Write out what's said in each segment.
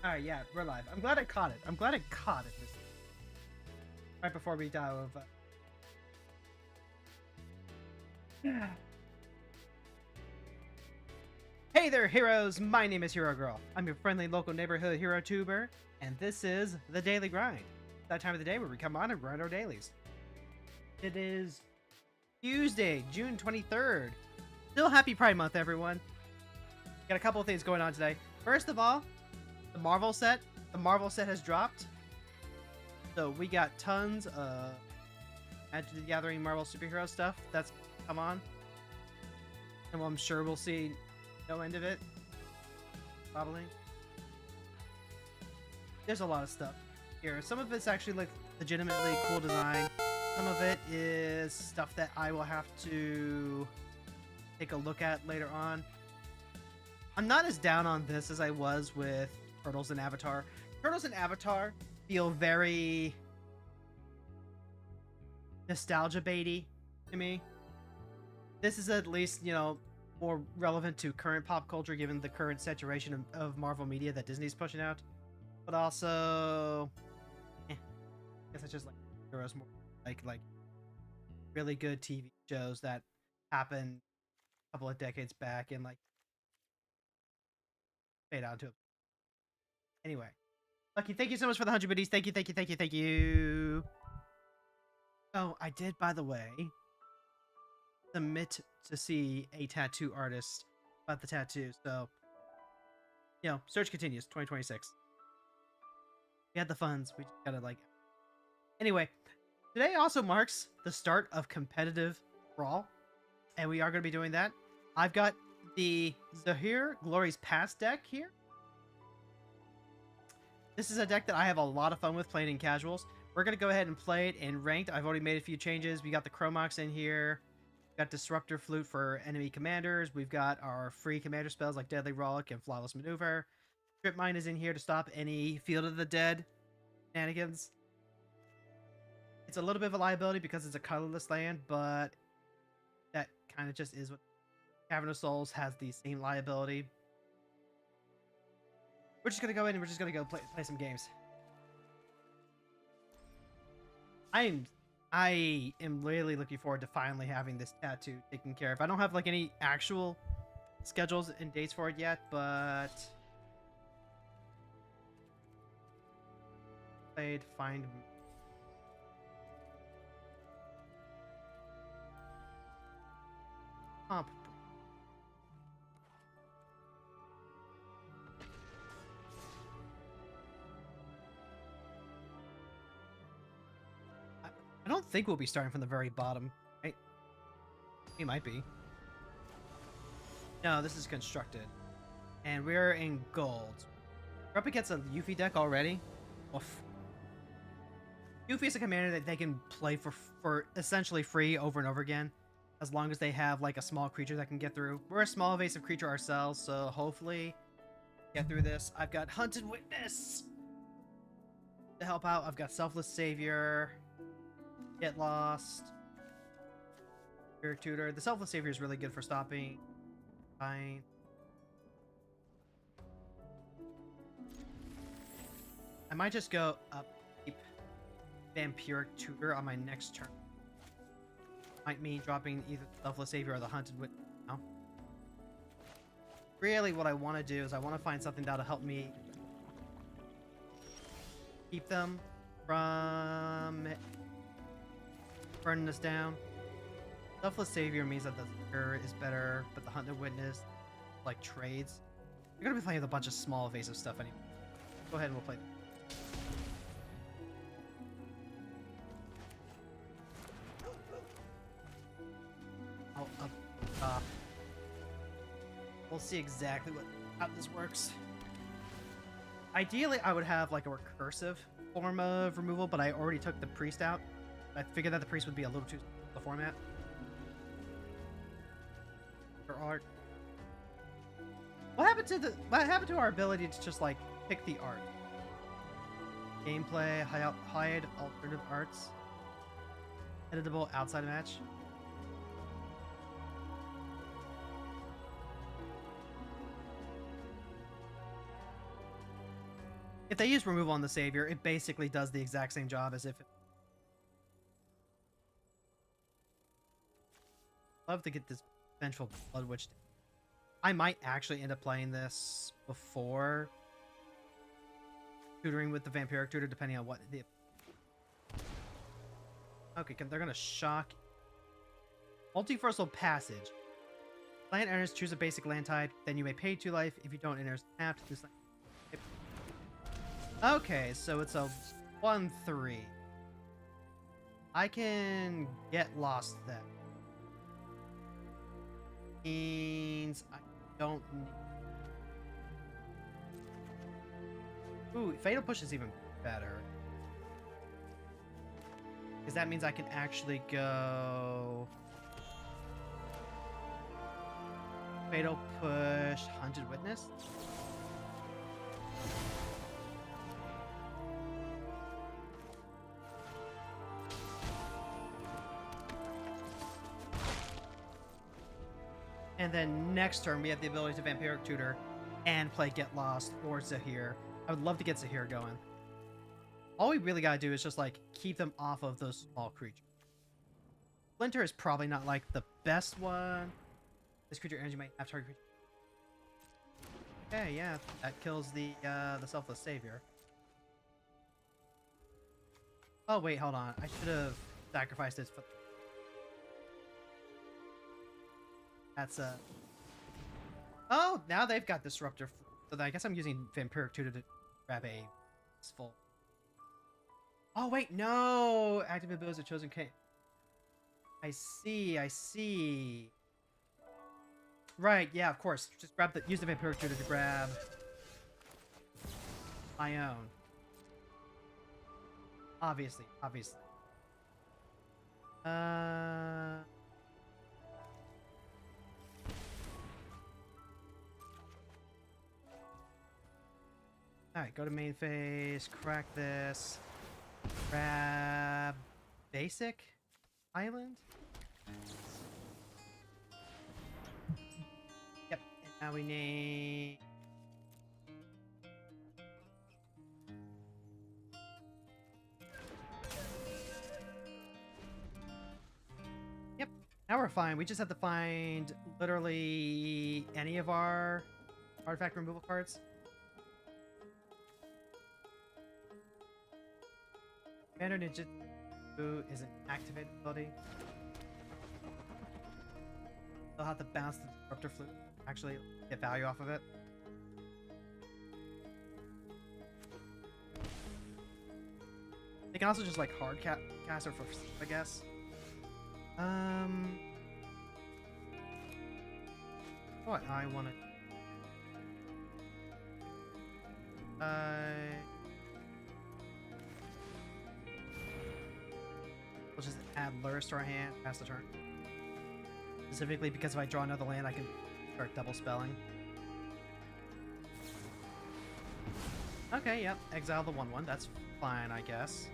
Alright, yeah, we're live. I'm glad I caught it. I'm glad I caught it this right before we dive. Hey there, heroes! My name is Hero Girl. I'm your friendly local neighborhood hero tuber, and this is the Daily Grind. That time of the day where we come on and grind our dailies. It is Tuesday, June 23rd. Still happy Pride Month, everyone. Got a couple of things going on today. First of all, the Marvel set. The Marvel set has dropped. So we got tons of Magic the Gathering Marvel superhero stuff that's come on. And I'm sure we'll see no end of it. Probably. There's a lot of stuff here. Some of it's actually like legitimately cool design. Some of it is stuff that I will have to take a look at later on. I'm not as down on this as I was with Turtles and Avatar. Turtles and Avatar feel very nostalgia baity to me. This is at least, you know, more relevant to current pop culture given the current saturation of Marvel media that Disney's pushing out. But also, I guess it's just like heroes more like really good TV shows that happened a couple of decades back and like fade out to it. Anyway, Lucky, thank you so much for the 100 biddies. Thank you, thank you, thank you, thank you. Oh, I did, by the way, submit to see a tattoo artist about the tattoo. So, you know, search continues. 2026. We had the funds. We just gotta like. Anyway, today also marks the start of competitive Brawl, and we are going to be doing that. I've got the Zahir Glory's Past deck here. This is a deck that I have a lot of fun with playing in casuals. We're going to go ahead and play it in ranked. I've already made a few changes. We got the Chromox in here. We've got Disruptor Flute for enemy commanders. We've got our free commander spells like Deadly Rollick and Flawless Maneuver. Strip Mine is in here to stop any Field of the Dead shenanigans. It's a little bit of a liability because it's a colorless land, but that kind of just is what Cavern of Souls has the same liability. We're just going to go in and we're just going to go play some games. I am really looking forward to finally having this tattoo taken care of. I don't have like any actual schedules and dates for it yet, but played find comp. I don't think we'll be starting from the very bottom, right? We might be. No, this is constructed. And we're in gold. We're up against a Yuffie deck already. Oof. Yuffie is a commander that they can play for essentially free over and over again, as long as they have like a small creature that can get through. We're a small evasive creature ourselves, so hopefully get through this. I've got Hunted Witness to help out. I've got Selfless Savior. Get Lost. Your Tutor. The Selfless Savior is really good for stopping. Fine. I might just go up, keep Vampiric Tutor on my next turn. Might mean dropping either the Selfless Savior or the Hunted Witness. No. Really, what I want to do is I want to find something that'll help me keep them from burning us down. Selfless Savior means that the Zahir is better, but the Hunted Witness, like, trades. You're gonna be playing with a bunch of small evasive stuff anyway. Go ahead and we'll play. We'll see exactly how this works. Ideally, I would have like a recursive form of removal, but I already took the Priest out. I figured that the Priest would be a little too the format. For art. What happened to our ability to just like pick the art? Gameplay, hide alternative arts. Editable outside match. If they use removal on the savior, it basically does the exact same job as if it... Love to get this vengeful Blood Witch. I might actually end up playing this before tutoring with the Vampiric Tutor, depending on what the... Okay, they're gonna shock. Multiversal Passage. Land enters, choose a basic land type, then you may pay 2 life. If you don't enter, tapped this land. Okay, so it's a 1/3. I can get lost then. Means I don't need... Ooh, Fatal Push is even better. Because that means I can actually go... Fatal Push, Hunted Witness. And then next turn, we have the ability to Vampiric Tutor and play Get Lost or Zahir. I would love to get Zahir going. All we really gotta do is just, like, keep them off of those small creatures. Splinter is probably not, like, the best one. This creature energy might have target creature. Okay, yeah, that kills the Selfless Savior. Oh, wait, hold on. I should have sacrificed it for... That's a... Oh, now they've got Disruptor. So I guess I'm using Vampiric Tutor to grab a full. Oh, wait, no! Active abilities are chosen. Okay. I see. Right, yeah, of course. Just use the Vampiric Tutor to grab my own. Obviously. Alright, go to main phase, crack this, grab basic island. Yep, and now we need... Yep, now we're fine. We just have to find literally any of our artifact removal cards. Commander Ninja is an activated ability. They'll have to bounce the Disruptor Flute, actually get value off of it. They can also just like hard cast her for, I guess. What I want to... We'll just add Lurrus to our hand, pass the turn. Specifically because if I draw another land, I can start double spelling. Okay, yep. Exile the 1/1. That's fine, I guess.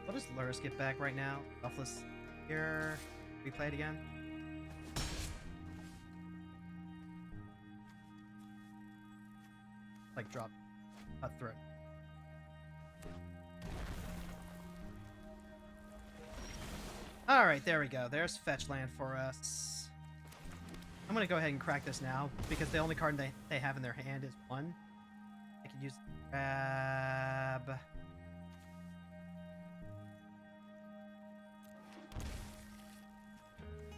What does Lurrus get back right now? Buffless here. Replay it again. Like drop Cutthroat. Alright, there we go. There's fetch land for us. I'm gonna go ahead and crack this now, because the only card they have in their hand is 1. I can use grab...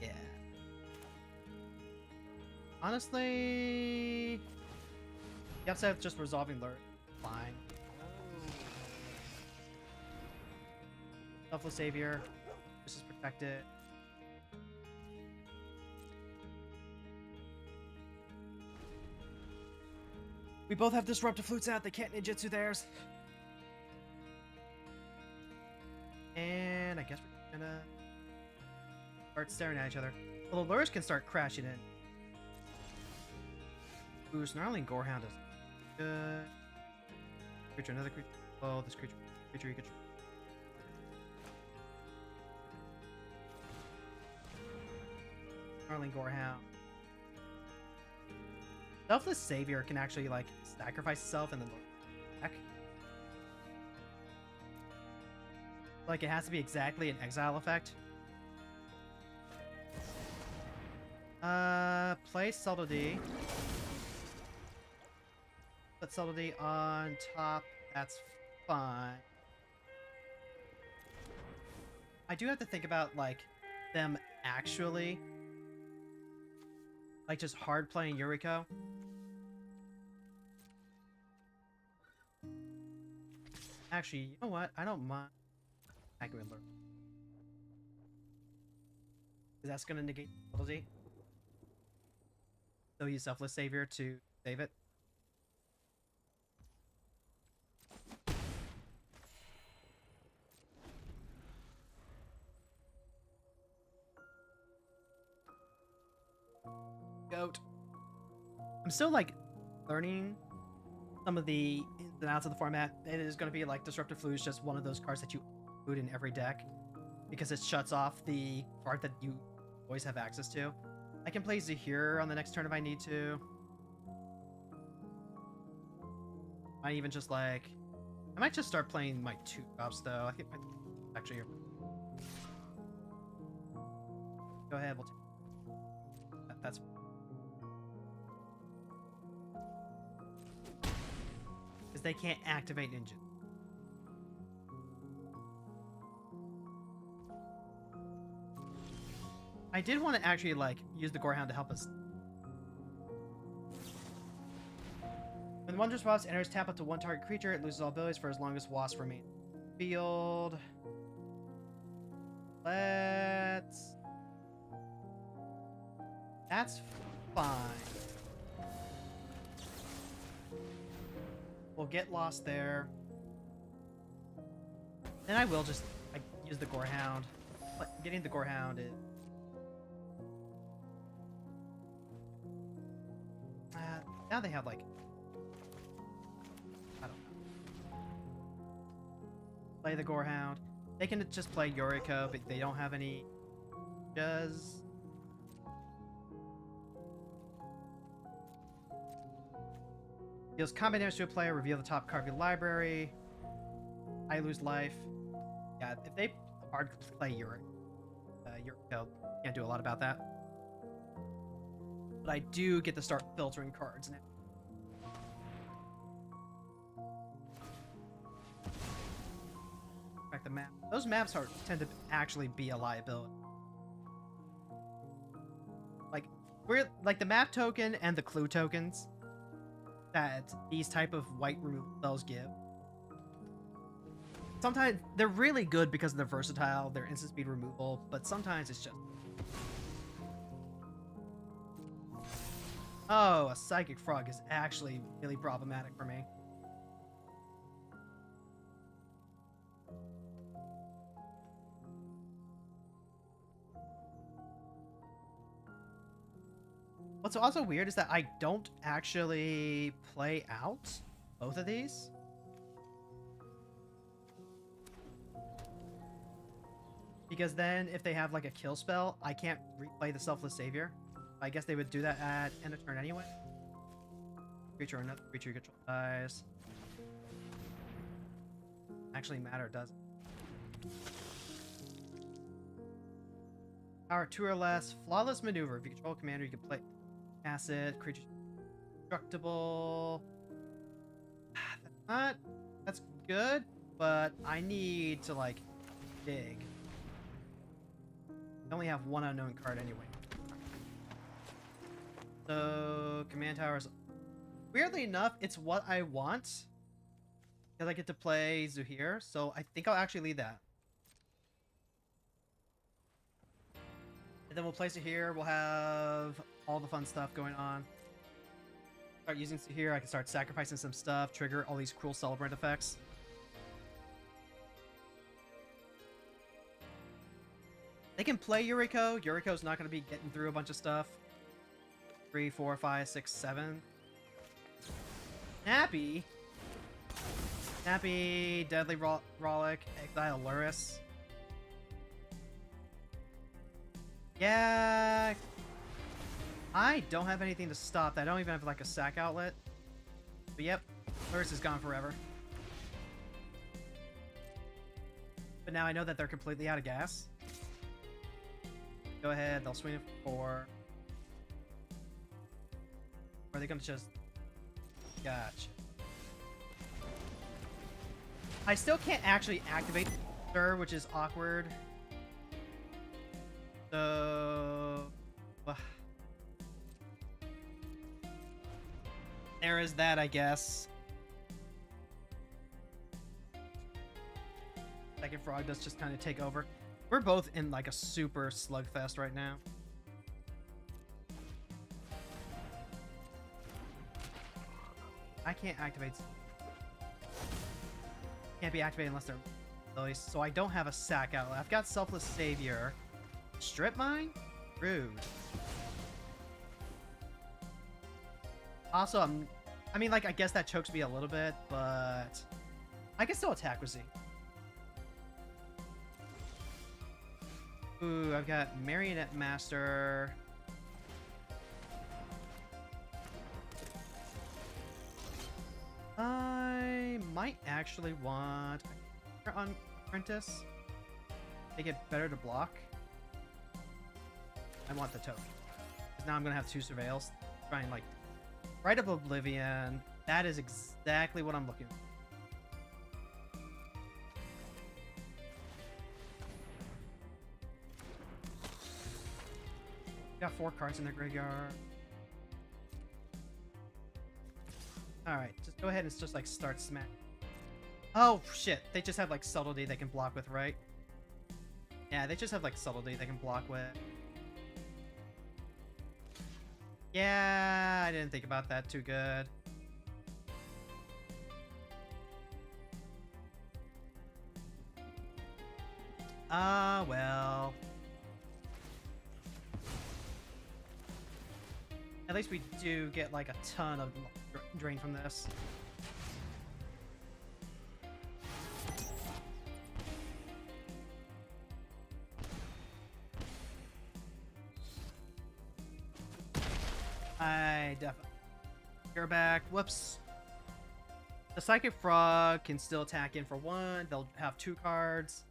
Yeah. Honestly... The upside of just resolving Lurk. Fine. Selfless Savior. This is protected. We both have Disruptive Flutes out. They can't ninjutsu theirs. And I guess we're gonna start staring at each other. Well, the lures can start crashing in. Ooh, Snarling Gorehound is good. Creature, another creature. Oh, this creature you could... Snarling Gorehound. Selfless Savior can actually, like, sacrifice itself and then back. Like, it has to be exactly an exile effect. Play Subtlety. Put Subtlety on top. That's fine. I do have to think about, like, them actually, like, just hard playing Yuriko. Actually, you know what? I don't mind Accurate Alert. Because that's going to negate Subtlety. So use Selfless Savior to save it. Goat. I'm still, like, learning some of the ins and outs of the format. It is going to be like Disruptive Flu is just one of those cards that you include in every deck because it shuts off the card that you always have access to. I can play Zahir on the next turn if I need to. I even just like... I might just start playing my 2-drops though. I think actually... Go ahead, we'll take... That's... Because they can't activate Ninja. I did want to actually, like, use the Gorehound to help us. When Wondrous Wasp enters, tap up to one target creature. It loses all abilities for as long as Wasp remains in the field. Let's... That's fine. We'll get lost there. Then I will just use the Gorehound. Getting the Gorehound is... now they have, like... I don't know. Play the Gorehound. They can just play Yuriko, but they don't have any... Does... Deals combat damage to a player, reveal the top card of your library. I lose life. Yeah, if they hard play Yuriko, can't do a lot about that. But I do get to start filtering cards now. Back the map. Those maps tend to actually be a liability. Like the map token and the clue tokens that these type of white removal spells give. Sometimes they're really good because they're versatile, they're instant speed removal, but sometimes it's just... Oh, a Psychic Frog is actually really problematic for me. What's also weird is that I don't actually play out both of these. Because then if they have like a kill spell, I can't replay the Selfless Savior. I guess they would do that at end of turn anyway. Creature or another creature you control dies. Actually matter, does it? Power 2 or less. Flawless Maneuver. If you control a commander, you can play acid. Creature destructible. That's good, but I need to like dig. I only have one unknown card anyway. So, Command Towers. Weirdly enough, it's what I want. Because I get to play Zuhir, so I think I'll actually lead that. And then we'll place it here. We'll have all the fun stuff going on. Start using Zuhir. I can start sacrificing some stuff, trigger all these Cruel Celebrant effects. They can play Yuriko. Yuriko's not going to be getting through a bunch of stuff. 3, 4, 5, 6, 7. Snappy. Snappy, Deadly Rollick, Exile Luris. Yeah. I don't have anything to stop that. I don't even have like a sack outlet. But yep, Lurrus is gone forever. But now I know that they're completely out of gas. Go ahead, they'll swing it for 4. Or are they gonna just... Gotcha. I still can't actually activate Stir, which is awkward. So... there is that, I guess. Second Frog does just kind of take over. We're both in like a super slugfest right now. I can't activate. Can't be activated unless they're released. So I don't have a sack outlet. I've got Selfless Savior. Strip Mine? Rude. Also, I mean, like, I guess that chokes me a little bit, but I can still attack with Z. Ooh, I've got Marionette Master. I might actually want on Apprentice. Make it better to block. I want the token. Because now I'm going to have 2 surveils. Try and, like, Rite of Oblivion. That is exactly what I'm looking for. Got 4 cards in their graveyard. Alright, just go ahead and just like start smack. Oh shit, they just have like Subtlety they can block with, right? Yeah, they just have like Subtlety they can block with. Yeah, I didn't think about that too good. Well. At least we do get like a ton of drain from this. I definitely. You're back. Whoops. The Psychic Frog can still attack in for 1. They'll have 2 cards.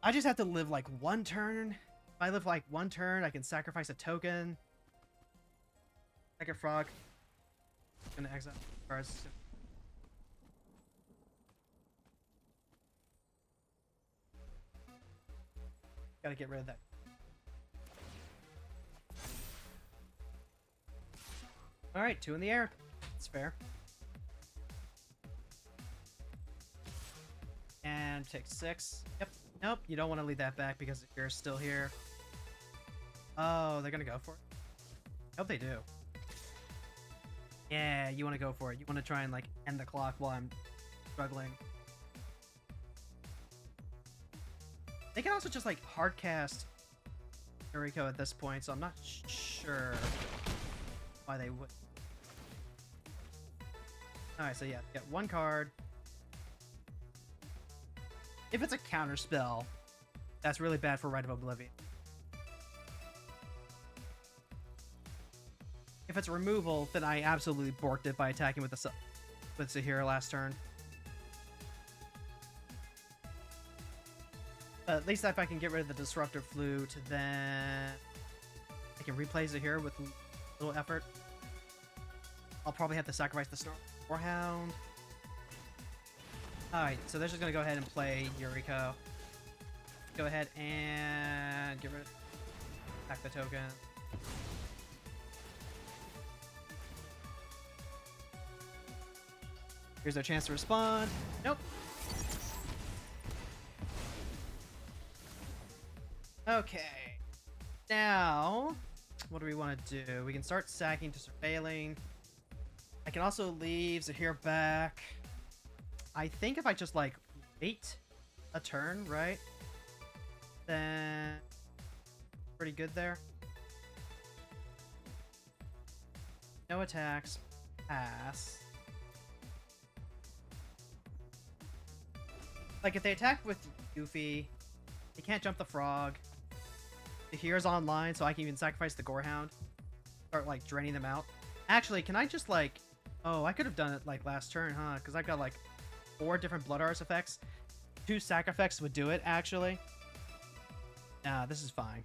I just have to live like 1 turn. If I live like 1 turn, I can sacrifice a token. Psychic Frog. I'm gonna exile cards. Gotta get rid of that. Alright, 2 in the air. That's fair. And take 6. Yep. Nope, you don't want to leave that back because you're still here. Oh, they're gonna go for it. Hope they do. Yeah, you want to go for it. You want to try and like end the clock while I'm struggling. They can also just like hardcast Yuriko at this point, so I'm not sure why they would. Alright, so yeah, get 1 card. If it's a counter spell, that's really bad for Rite of Oblivion. If it's removal, then I absolutely borked it by attacking with Zahira last turn. But at least if I can get rid of the Disruptor Flute, then I can replay Zahira with a little effort. I'll probably have to sacrifice the Warhound. Alright, so they're just going to go ahead and play Yuriko. Go ahead and get rid of... Attack the token. Here's our chance to respond. Nope. Okay. Now, what do we want to do? We can start sacking to surveilling. I can also leave Zahir back. I think if I just, like, wait a turn, right? Then... pretty good there. No attacks. Pass. Like, if they attack with Yuffie, they can't jump the frog. the heroes online so I can even sacrifice the Gorehound. Start, like, draining them out. Actually, can I just, like... Oh, I could have done it, like, last turn, huh? Because I've got, like, 4 different Blood Arts effects. 2 sac effects would do it, actually. Nah, this is fine.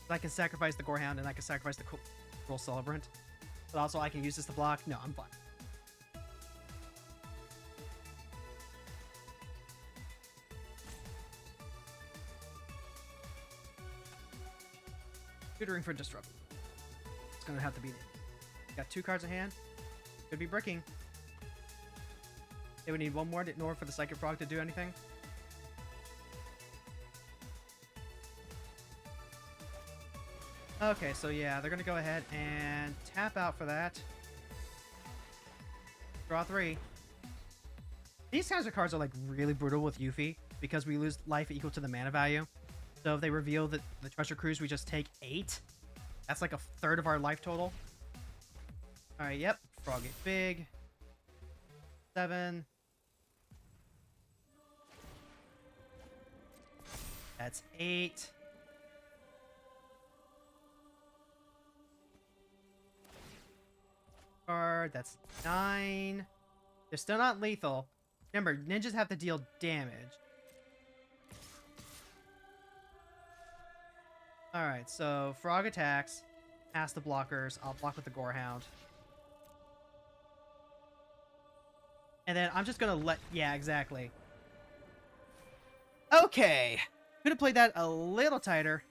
I can sacrifice the Gorehound and I can sacrifice the Cruel Celebrant. But also I can use this to block. No, I'm fine. Tutoring for Disrupt. It's gonna have to be... Got 2 cards in hand. Could be bricking. They would need 1 more in order for the Psychic Frog to do anything. Okay, so yeah, they're gonna go ahead and tap out for that. Draw 3. These kinds of cards are like really brutal with Yuffie because we lose life equal to the mana value. So if they reveal that the Treasure Cruise, we just take 8. That's like a third of our life total. Alright, yep. Frog get big. 7. That's 8. Card, that's 9. They're still not lethal. Remember, ninjas have to deal damage. Alright, so Frog attacks. Past the blockers. I'll block with the Gorehound. And then I'm just gonna let... Yeah, exactly. Okay. Could have played that a little tighter.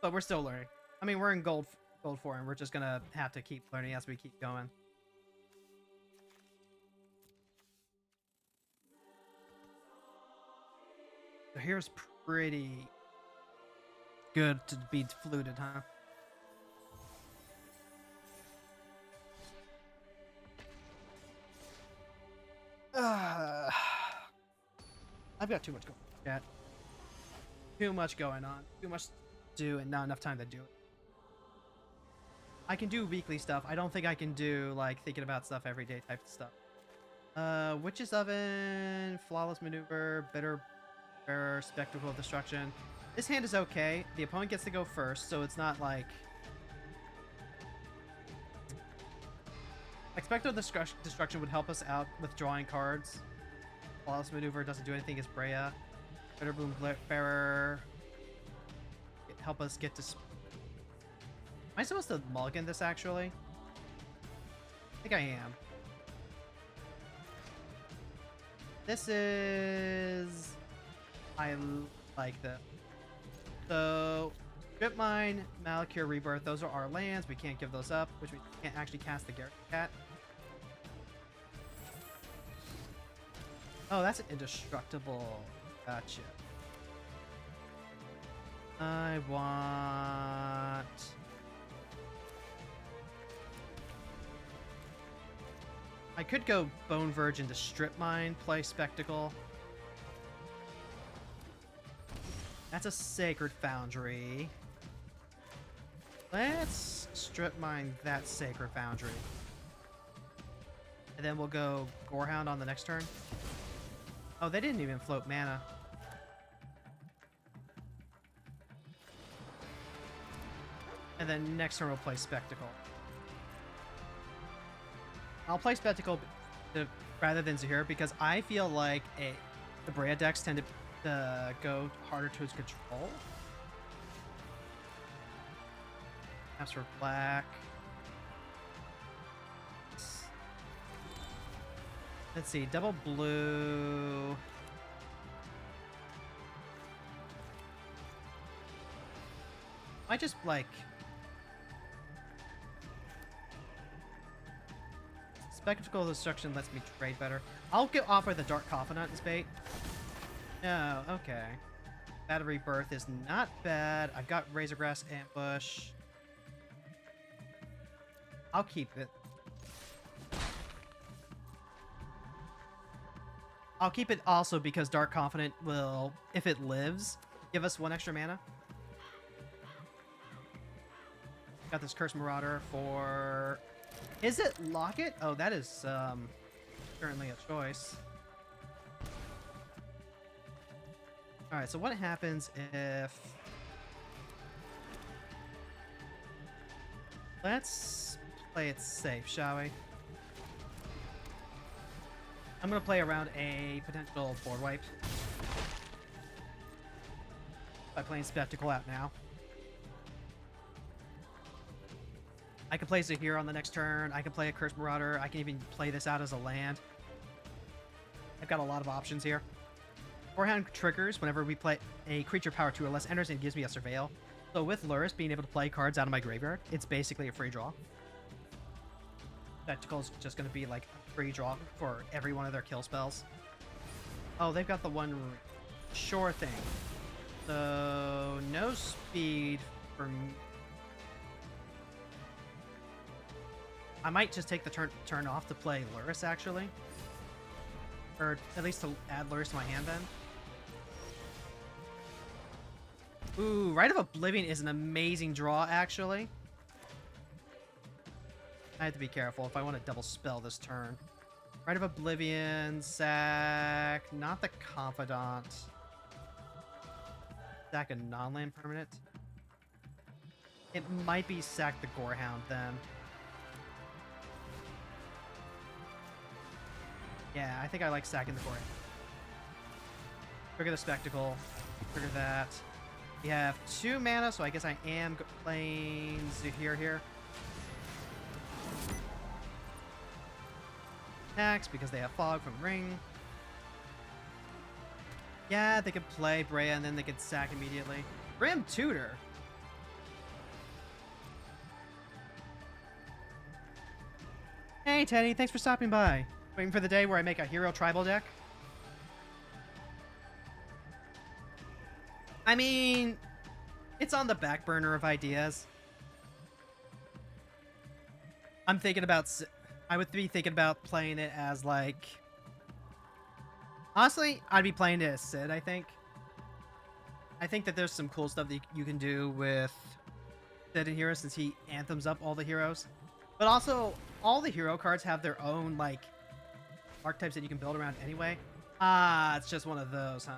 But we're still learning. I mean, we're in gold 4, and we're just gonna have to keep learning as we keep going. So here's pretty good to be fluted, huh? I've got too much going on, chat. Too much going on. Too much to do and not enough time to do it. I can do weekly stuff. I don't think I can do, like, thinking about stuff every day type of stuff. Witch's Oven, Flawless Maneuver, Bitter Bearer, Spectacle of Destruction. This hand is okay. The opponent gets to go first, so it's not like... Spectacle of Destruction would help us out with drawing cards. Flawless Maneuver doesn't do anything against Breya. Bitter Bearer... help us get to... Am I supposed to mulligan this, actually? I think I am. This is... I like this. So, Strip Mine, Malakir, Rebirth, those are our lands. We can't give those up, which we can't actually cast the Garrett Cat. Oh, that's an indestructible. Gotcha. I want... I could go Bone Verge into Strip Mine, play Spectacle. That's a Sacred Foundry. Let's Strip Mine that Sacred Foundry. And then we'll go Gorehound on the next turn. Oh, they didn't even float mana. And then next turn we'll play Spectacle. I'll play Spectacle rather than Zahir because I feel like the Breya decks tend to go harder towards control. Taps for black. Let's see, double blue. I just like... Spectacle of Destruction lets me trade better. I'll offer the Dark Confidant as bait. No, okay. Battery Birth is not bad. I've got Razorgrass Ambush. I'll keep it. I'll keep it also because Dark Confidant will, if it lives, give us 1 extra mana. Got this Curse Marauder for... Is it Locket? Oh, that is currently a choice. Alright, so what happens if... Let's play it safe, shall we? I'm gonna play around a potential board wipe by playing Spectacle out now. I can play Zahir on the next turn. I can play a Curse Marauder. I can even play this out as a land. I've got a lot of options here. Forehand triggers whenever we play a creature power 2 or less enters and it gives me a Surveil. So with Luris being able to play cards out of my graveyard, it's basically a free draw. Spectacle's just going to be like a free draw for every one of their kill spells. Oh, they've got the one sure thing. So no speed for me. I might just take the turn off to play Luris, actually. Or at least to add Luris to my hand, then. Ooh, Rite of Oblivion is an amazing draw, actually. I have to be careful if I want to double spell this turn. Rite of Oblivion, sack... Not the Confidant. Sack a non-land permanent. It might be sack the Gorehound, then. Yeah, I think I like sacking the Gorehound. Trigger the Spectacle. Trigger that. We have 2 mana, so I guess I am playing Zahir here. Attacks because they have Fog from Ring. Yeah, they could play Brea and then they could sack immediately. Grim Tutor. Hey Teddy, thanks for stopping by. Waiting for the day where I make a hero tribal deck. I mean, it's on the back burner of ideas. I'm thinking about... I would be thinking about playing it as, like... Honestly, I'd be playing it as Sid, I think. I think that there's some cool stuff that you can do with Sid and Hero since he anthems up all the heroes. But also, all the hero cards have their own, like, archetypes that you can build around anyway. Ah, it's just one of those, huh?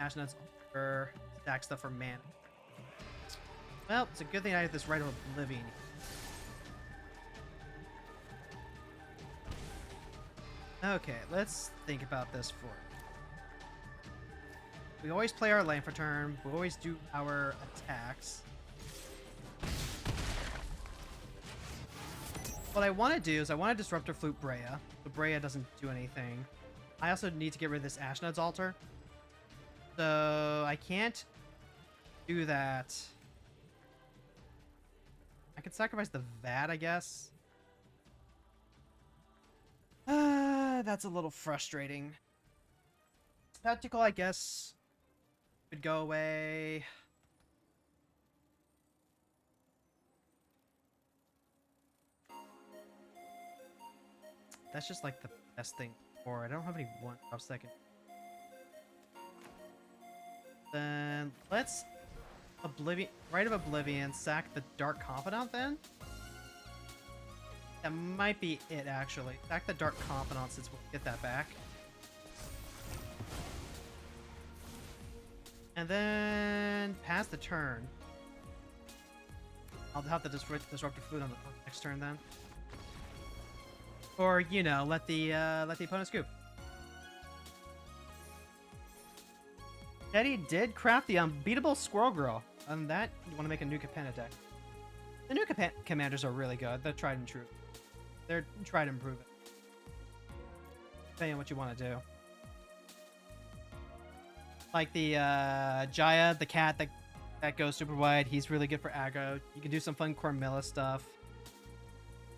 Ashnuts or stack stuff for mana. Well, it's a good thing I have this Rite of Oblivion. Okay, let's think about this for... We always play our land for turn. We always do our attacks. What I want to do is I want to Disruptor Flute Brea. So Brea doesn't do anything. I also need to get rid of this Ashnod's Altar. So I can't do that. I could sacrifice the Vat, I guess. That's a little frustrating. Spectacle, I guess, could go away. That's just like the best thing for it. I don't have any one drops second. Then let's Rite of Oblivion, sack the Dark Confidant then? That might be it, actually. Sack the Dark Confidant since we'll get that back. And then pass the turn. I'll have the Disruptive Flute on the next turn then. Or, you know, let the opponent scoop. Eddie did craft the Unbeatable Squirrel Girl. On that, you want to make a new Capenna deck. The new commanders are really good. They're tried and true. They're tried and proven. Depending on what you want to do. Like the Jaya, the cat that goes super wide. He's really good for aggro. You can do some fun Cormilla stuff.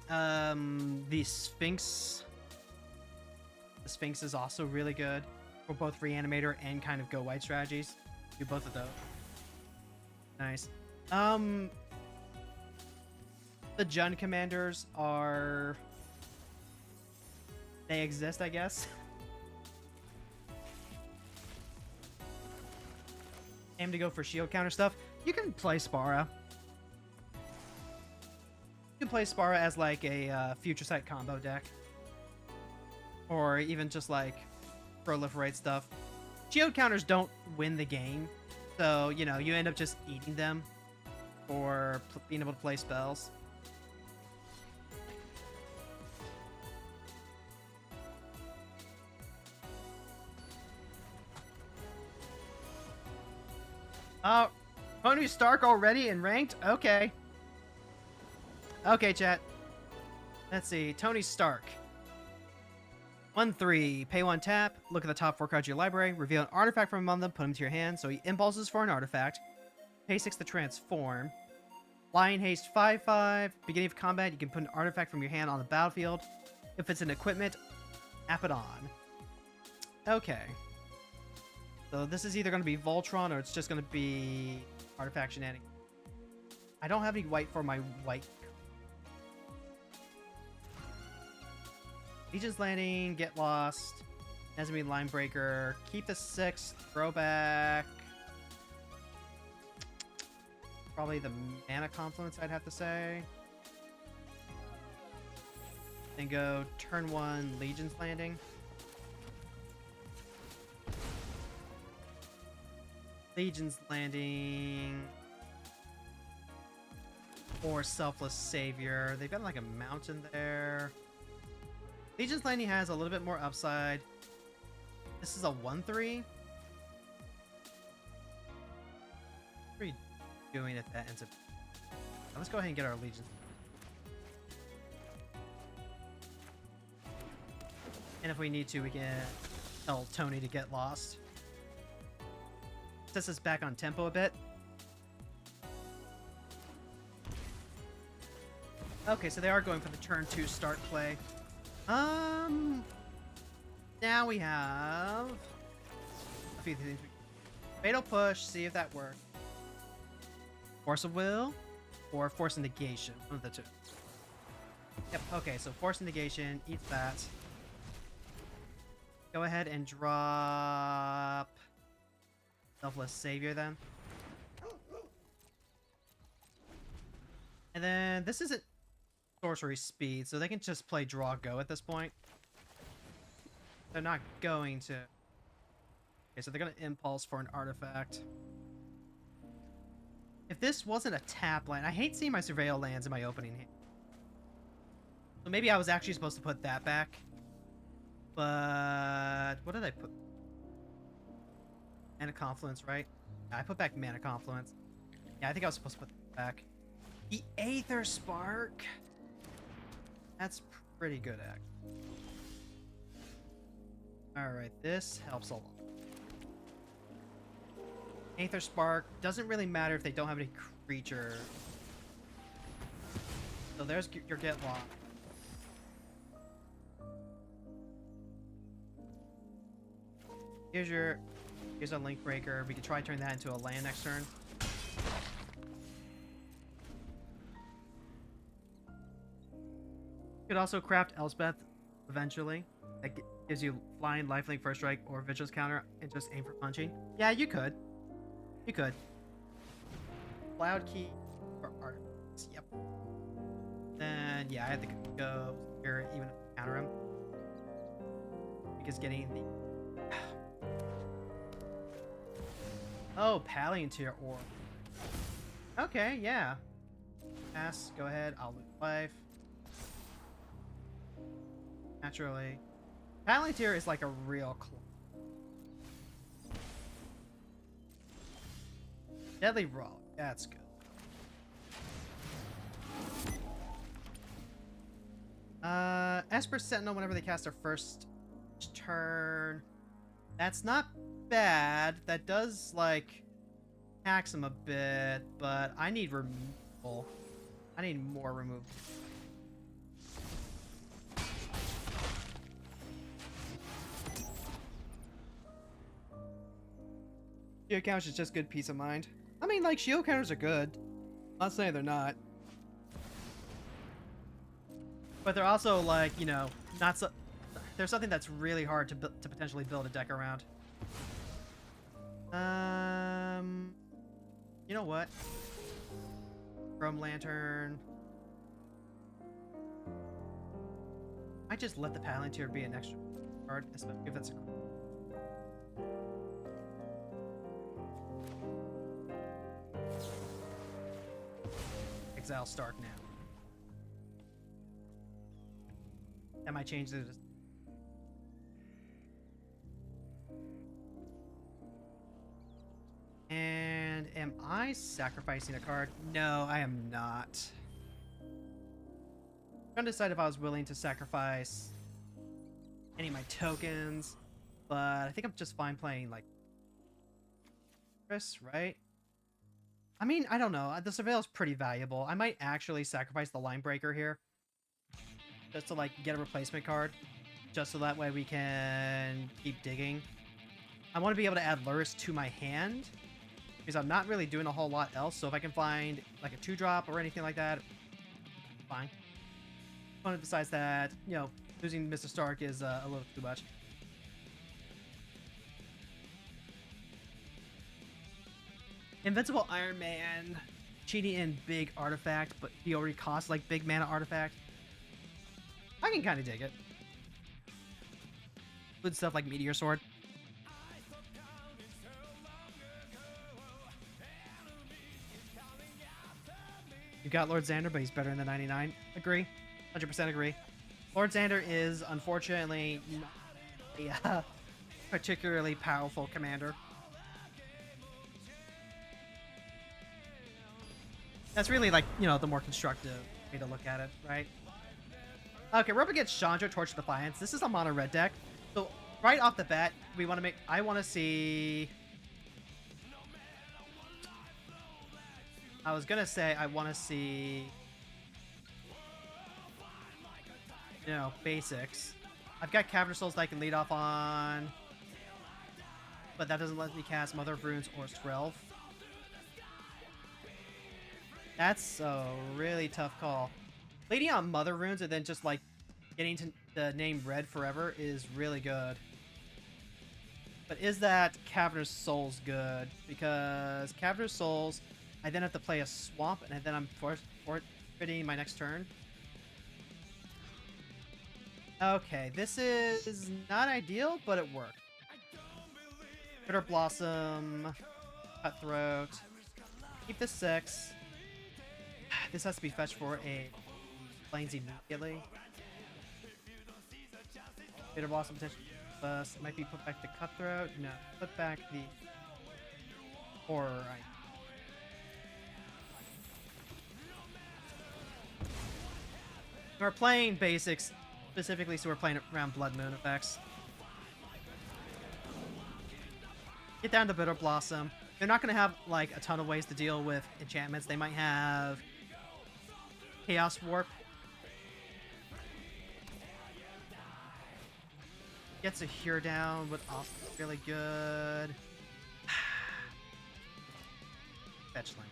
The Sphinx. The Sphinx is also really good for both Reanimator and kind of go white strategies. Do both of those. Nice. The Jund commanders are... They exist, I guess. Aim to go for shield counter stuff. You can play Spara. You can play Spara as like a Future Sight combo deck. Or even just like proliferate stuff. Shield counters don't win the game, so, you know, you end up just eating them for being able to play spells. Oh, Tony Stark already in ranked? Okay. Okay, chat. Let's see. Tony Stark. 1-3. Pay 1 tap. Look at the top 4 cards of your library. Reveal an artifact from among them. Put them to your hand. So he impulses for an artifact. Pay 6 to transform. Lion Haste 5-5. Beginning of combat, you can put an artifact from your hand on the battlefield. If it's an equipment, tap it on. Okay. So this is either going to be Voltron or it's just going to be artifact shenanigans. I don't have any white for my white. Legion's Landing, Get Lost, Nezumi Line Breaker, keep the 6, throwback. Probably the Mana Confluence, I'd have to say. Then go turn 1, Legion's Landing. Legion's Landing. Or Selfless Savior. They've got like a mountain there. Legion's Landing has a little bit more upside. This is a 1-3. What are you doing if that ends up? Now let's go ahead and get our Legion. And if we need to, we can tell Tony to get lost. Sets us back on tempo a bit. Okay, so they are going for the turn 2 start play. Now we have a few things. Fatal Push, see if that works. Force of Will or Force of Negation, one of the two. Yep, okay, so Force of Negation, eat that. Go ahead and drop Selfless Savior then. And then this isn't sorcery speed, so they can just play draw go at this point. They're not going to. Okay, so they're going to impulse for an artifact. If this wasn't a tap land, I hate seeing my surveil lands in my opening hand. So maybe I was actually supposed to put that back. But what did I put? Mana Confluence, right? Yeah, I put back Mana Confluence. Yeah, I think I was supposed to put that back. The Aether Spark. That's pretty good, actually. Alright, this helps a lot. Aether Spark doesn't really matter if they don't have any creature. So there's your get lost. Here's a Link Breaker. We can try and turn that into a land next turn. You could also craft Elspeth eventually. That gives you flying, lifelink, first strike, or vigilance counter, and just aim for punching. Yeah, you could. You could. Cloud Key for artifacts. Yep. Then yeah, I had to go here even counter him because getting the oh, Palantir Orb. Okay, yeah. Pass. Go ahead. I'll lose life. Naturally. Palantir is like a real claw. Deadly Raw. That's good. Esper Sentinel whenever they cast their first turn. That's not bad. That does, like, tax them a bit, but I need removal. I need more removal. Shield counters is just good peace of mind. I mean, like, shield counters are good. I'm not saying they're not. But they're also, like, you know, not so... There's something that's really hard to potentially build a deck around. You know what? Chrome Lantern. I just let the Palantir be an extra card, especially if it's a... exile Stark now. That might change the... And am I sacrificing a card? No, I am not. I'm trying to decide if I was willing to sacrifice any of my tokens, but I think I'm just fine playing, like, Chris, right? I mean, I don't know. The Surveil is pretty valuable. I might actually sacrifice the Line Breaker here, just to, like, get a replacement card, just so that way we can keep digging. I want to be able to add lures to my hand, because I'm not really doing a whole lot else, so if I can find, like, a 2-drop or anything like that, fine. Opponent decides that, you know, losing Mr. Stark is a little too much. Invincible Iron Man, cheating in big artifact, but he already costs, like, big mana artifact. I can kind of dig it. Good stuff like Meteor Sword. You got Lord Xander, but he's better than the 99. Agree. 100% agree. Lord Xander is, unfortunately, not a particularly powerful commander. That's really, like, you know, the more constructive way to look at it, right? Okay, we're up against Chandra, Torch of Defiance. This is a mono red deck. So, right off the bat, we want to make... I want to see... I was going to say I want to see... You know, basics. I've got Cavern Souls that I can lead off on. But that doesn't let me cast Mother of Runes or Skrelv. That's a really tough call. Leading on Mother Runes and then just, like, getting to the name Red forever is really good. But is that Cavernous Souls good? Because Cavernous Souls, I then have to play a Swamp, and then I'm forfeiting my next turn. Okay, this is not ideal, but it worked. Bitter Blossom, Cutthroat. Keep this 6. This has to be fetched for a Plains immediately. Bitter Blossom potential bust. It might be put back to Cutthroat. No, put back the Horror. We're playing basics specifically, so we're playing around Blood Moon effects. Get down to Bitter Blossom. They're not going to have, like, a ton of ways to deal with enchantments. They might have Chaos Warp. Gets a Here down with also really good. Fetch lane.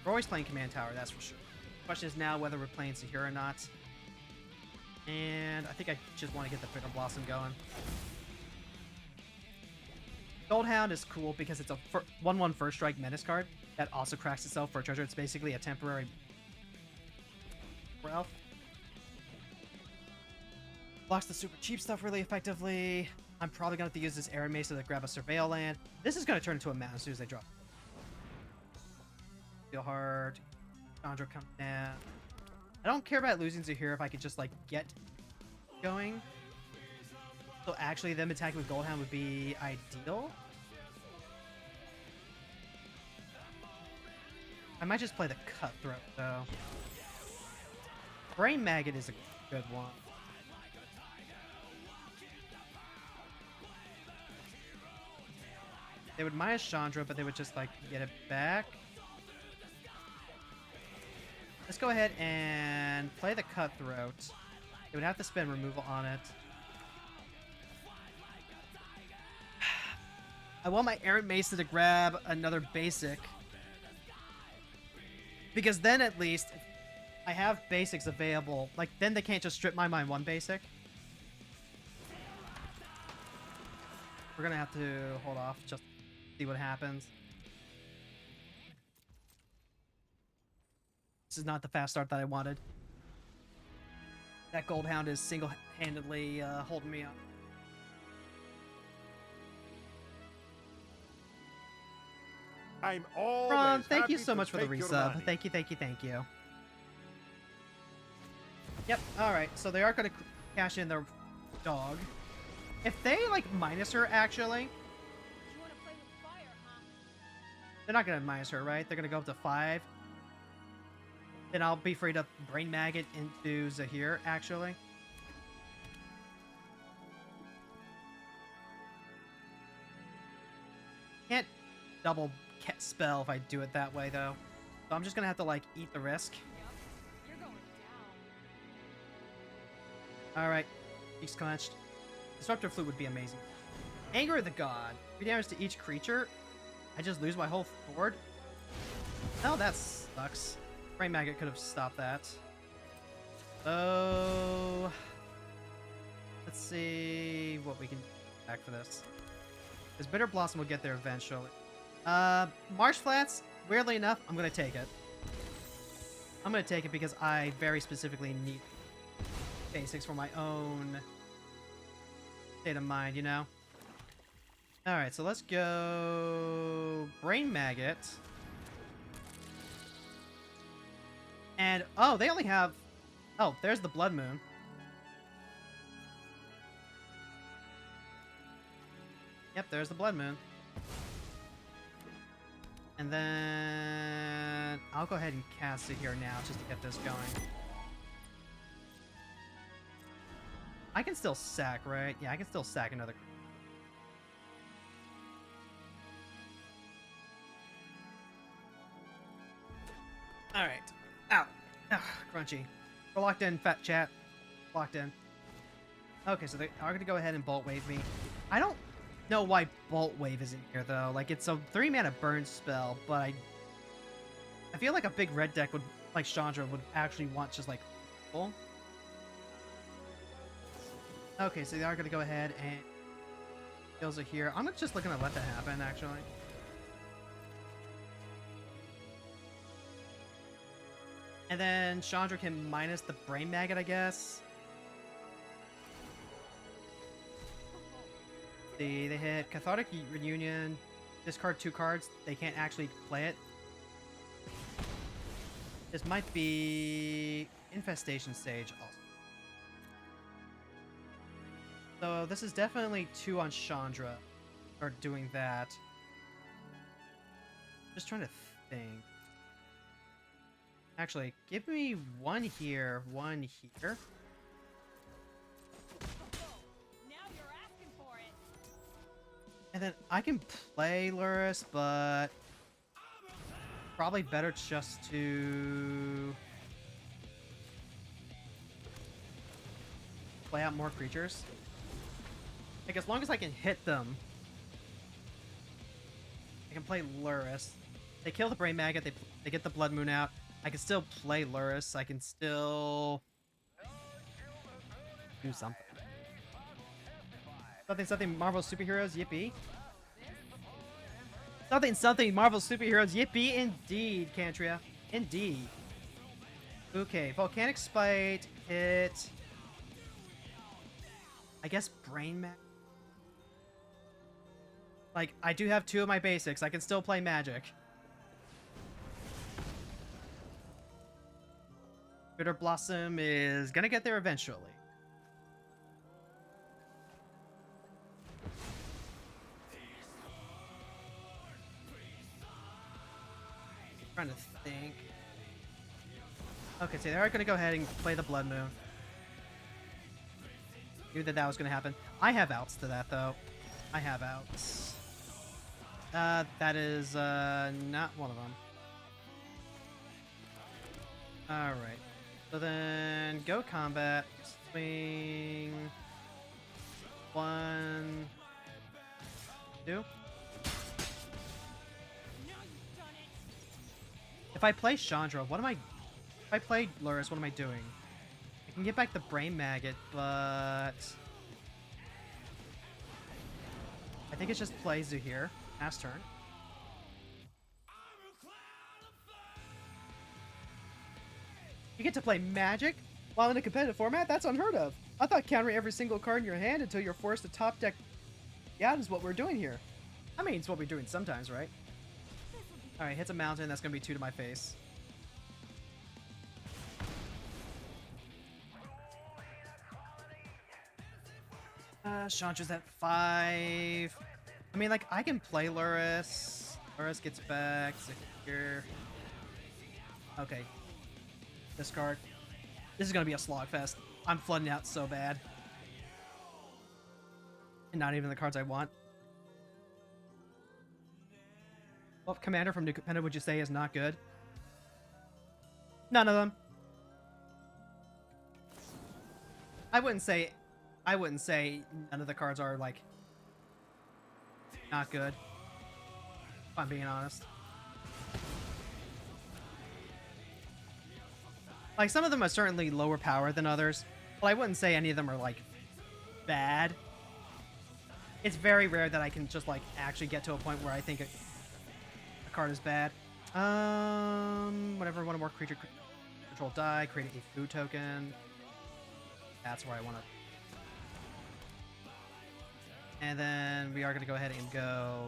We're always playing Command Tower, that's for sure. Question is now whether we're playing Sahir or not. And I think I just want to get the Bitter Blossom going. Goldhound is cool because it's a 1/1 first strike menace card that also cracks itself for a treasure. It's basically a temporary elf. Blocks the super cheap stuff really effectively. I'm probably going to have to use this Arid Mace to grab a Surveil land. This is going to turn into a mountain as soon as they drop. Feel hard. Chandra comes down. I don't care about losing Zahir if I could just, like, get going. So actually them attacking with Goldhound would be ideal. I might just play the Cutthroat though. Brain Maggot is a good one. They would minus Chandra, but they would just, like, get it back. Let's go ahead and play the Cutthroat. They would have to spend removal on it. I want my Arid Mace to grab another basic. Because then at least I have basics available. Like, then they can't just strip my mind one basic. We're gonna have to hold off, just see what happens. This is not the fast start that I wanted. That Goldhound is single-handedly holding me up. I'm always Ron, thank happy you so to much for the take your resub. money. Thank you, thank you, thank you. Yep, alright, so they are going to cash in their dog. If they, like, minus her, actually... You wanna play with fire, huh? They're not going to minus her, right? They're going to go up to 5. Then I'll be free to Brain Maggot into Zahir, actually. Can't double spell if I do it that way, though. So I'm just going to have to, like, eat the risk. Yep. You're going down. Alright. Cheeks clenched. Disruptor Flute would be amazing. Anger of the God. 3 damage to each creature. I just lose my whole board? Oh, that sucks. Brain Maggot could have stopped that. So... let's see what we can do back for this. Because Bitter Blossom will get there eventually. Marsh Flats, weirdly enough, I'm going to take it. I'm going to take it because I very specifically need basics for my own state of mind, you know? Alright, so let's go Brain Maggot. And, oh, they only have... oh, there's the Blood Moon. Yep, there's the Blood Moon. And then... I'll go ahead and cast it here now just to get this going. I can still sack, right? Yeah, I can still sack another... Alright. Out. Ugh, crunchy. We're locked in, fat chat. Locked in. Okay, so they are going to go ahead and Bolt Wave me. I don't know why Bolt Wave isn't here, though. Like, it's a 3-mana burn spell, but I feel like a big red deck would, like Chandra, would actually want just, like, full. Okay, so they are going to go ahead and kills it here. I'm just looking to let that happen, actually. And then Chandra can minus the Brain Maggot, I guess. See, they hit Cathartic Reunion, discard 2 cards. They can't actually play it. This might be Infestation Sage also. So this is definitely 2 on Chandra. Or doing that. Just trying to think. Actually, give me 1 here, 1 here. Now you're asking for it. And then I can play Luris, but probably better just to play out more creatures. Like, as long as I can hit them, I can play Luris. They kill the Brain Maggot, they get the Blood Moon out. I can still play Luris. I can still do something. Something Marvel Superheroes, yippee. Something Marvel Superheroes, yippee indeed, Cantria. Indeed. Okay, Volcanic Spite, hit... I guess Brain Mag... like, I do have 2 of my basics. I can still play Magic. Bitter Blossom is gonna get there eventually. Trying to think. Okay, so they are gonna go ahead and play the Blood Moon. Knew that was gonna happen. I have outs to that though. I have outs. That is not one of them. Alright. So then, go combat, swing, 1, 2. If I play Chandra, what am I... if I play Luris, what am I doing? I can get back the Brain Maggot, but... I think it's just play Zahir. Pass turn. You get to play Magic while in a competitive format? That's unheard of. I thought countering every single card in your hand until you're forced to top deck. Yeah, is what we're doing here. I mean, it's what we're doing sometimes, right? This will Alright, hits a mountain. That's going to be 2 to my face. Chandra's at 5. I mean, like, I can play Luris. Luris gets back. Secure. Okay. Discard. This is going to be a slogfest. I'm flooding out so bad. And not even the cards I want. What commander from New Capenna would you say is not good? None of them. I wouldn't say none of the cards are, like, not good. If I'm being honest. Like, some of them are certainly lower power than others, but I wouldn't say any of them are, like, bad. It's very rare that I can just, like, actually get to a point where I think a card is bad. Whatever, one more creature control die, create a food token. That's where I want to. And then we are going to go ahead and go.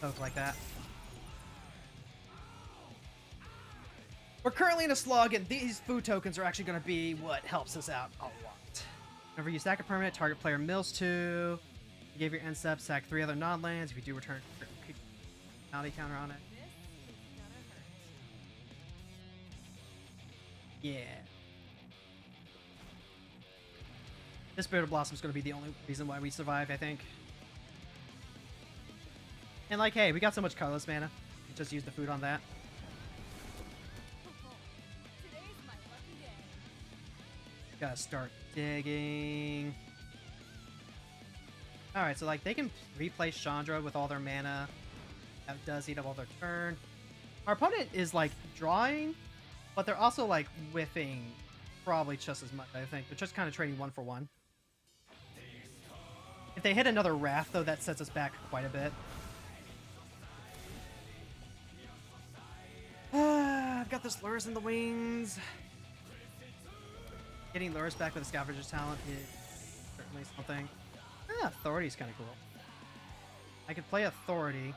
Poke like that. We're currently in a slog, and these food tokens are actually going to be what helps us out a lot. Whenever you stack a permanent, target player mills 2. You give your end step, sack 3 other non-lands. If you do return penalty counter on it. Yeah. This Spirit of Blossom is going to be the only reason why we survive, I think. And like, hey, we got so much colorless mana. We just use the food on that. Today's my lucky day. Gotta start digging. Alright, so like they can replace Chandra with all their mana. That does eat up all their turn. Our opponent is like drawing, but they're also like whiffing probably just as much, I think. They're just kind of trading 1 for 1. If they hit another Wrath, though, that sets us back quite a bit. I've got this Luris in the wings. Getting Luris back with a Scavenger's Talent is certainly something. Authority is kind of cool. I could play Authority.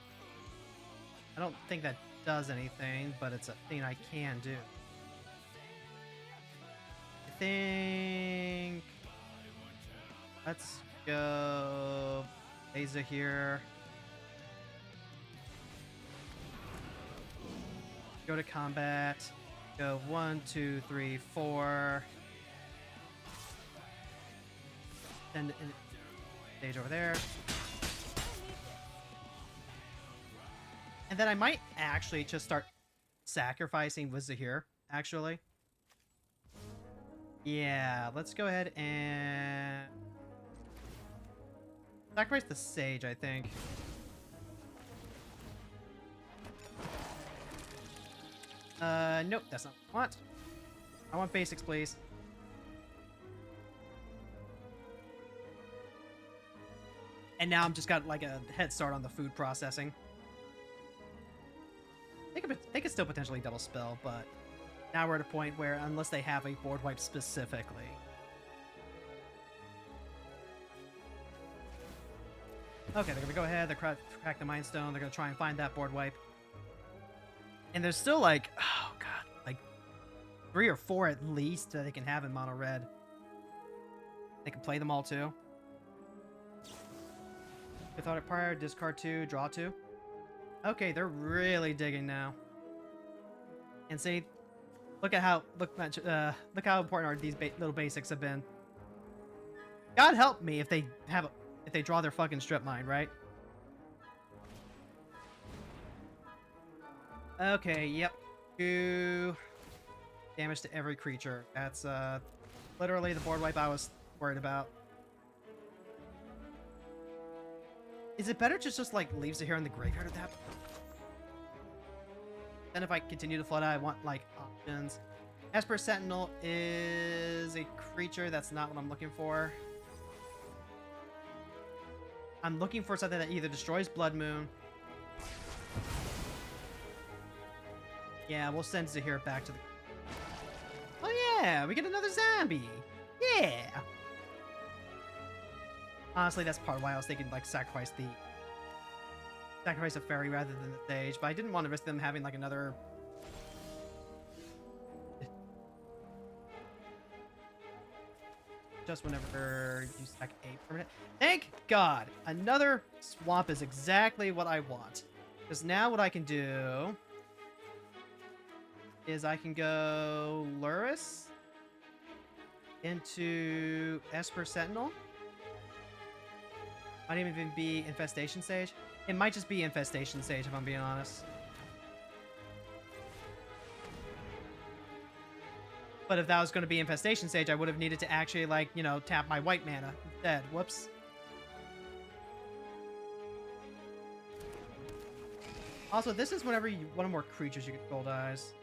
I don't think that does anything, but it's a thing I can do. I think... Let's go... Aza here. Go to combat. Go 1, 2, 3, 4. Send it in stage over there. And then I might actually just start sacrificing with Zahir, actually. Yeah, let's go ahead and sacrifice the Sage, I think. Nope, that's not what I want. I want basics, please. And now I'm just got like a head start on the food processing. They could still potentially double spell, but now we're at a point where unless they have a board wipe specifically. Okay, they're gonna go ahead, they're crack the Mind Stone, they're gonna try and find that board wipe. And there's still like, oh god, like 3 or 4 at least that they can have in mono red. They can play them all too. Cathodic Prior, discard 2, draw 2. Okay, they're really digging now. And see, look how important these little basics have been. God help me if they draw their fucking strip mine, right? Okay, yep. 2 damage to every creature. That's literally the board wipe I was worried about. Is it better to just like leave Zahir in the graveyard at that point? Then if I continue to flood out, I want like options. Esper Sentinel is a creature. That's not what I'm looking for. I'm looking for something that either destroys Blood Moon. Yeah, we'll send Zahir back to the... Oh yeah, we get another zombie. Yeah. Honestly, that's part of why I was thinking like sacrifice a fairy rather than the sage, but I didn't want to risk them having like another. Just whenever you stack a permanent. Thank God! Another swamp is exactly what I want. Because now what I can do is I can go Luris into Esper Sentinel. Might even be Infestation Sage. It might just be Infestation Sage if I'm being honest. But if that was going to be Infestation Sage, I would have needed to actually, like, you know, tap my white mana instead. Whoops. Also, this is whenever you one or more creatures you get gold eyes.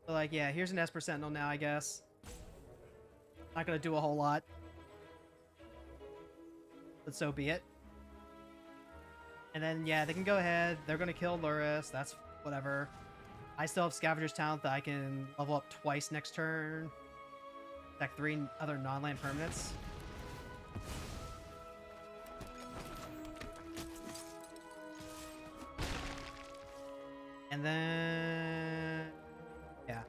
So, like, yeah, here's an Esper Sentinel now, I guess. Not going to do a whole lot. But so be it. And then, yeah, they can go ahead. They're going to kill Luris. That's whatever. I still have Scavenger's Talent that I can level up twice next turn. Stack 3 other non-land permanents. And then... yeah.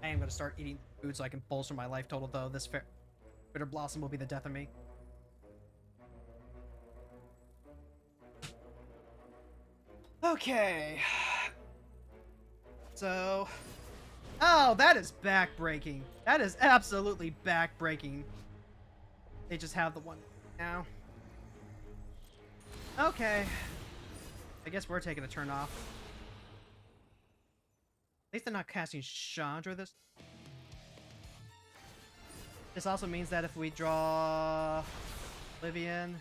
I am going to start eating food so I can bolster my life total, though. This Bitter Blossom will be the death of me. Okay. So... oh, that is backbreaking. That is absolutely backbreaking. They just have the one now. Okay. I guess we're taking a turn off. At least they're not casting Chandra this. This also means that if we draw Oblivion...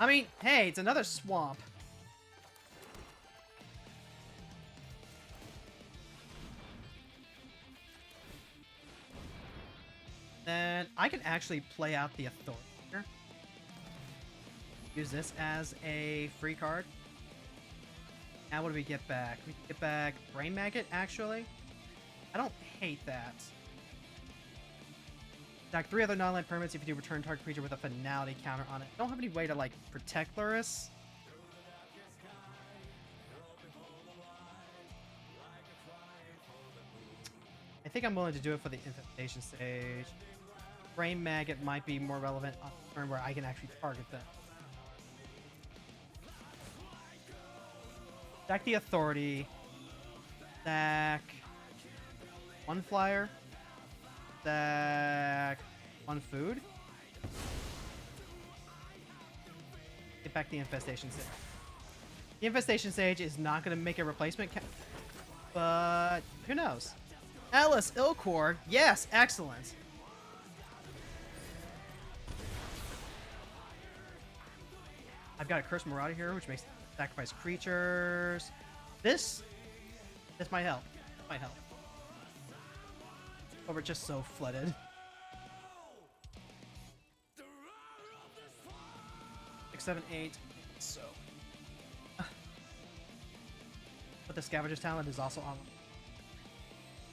I mean, hey, it's another swamp. Then I can actually play out the Authority here. Use this as a free card. Now what do we get back? We can get back Brain Maggot, actually. I don't hate that. Stack 3 other non-land permanents if you do return target creature with a finality counter on it. I don't have any way to, like, protect Luris. I think I'm willing to do it for the Infestation Stage. Brain Maggot might be more relevant on a turn where I can actually target them. Stack the Authority. Stack 1 flyer. Stack 1 food. Get back the Infestation Sage. The Infestation Sage is not going to make a replacement, but who knows? Alice Ilcor, yes, excellent. I've got a Curse Marauder here, which makes sacrifice creatures. This might help. Might help. But we're just so flooded. 6, 7, 8. So. But the Scavenger's Talent is also on.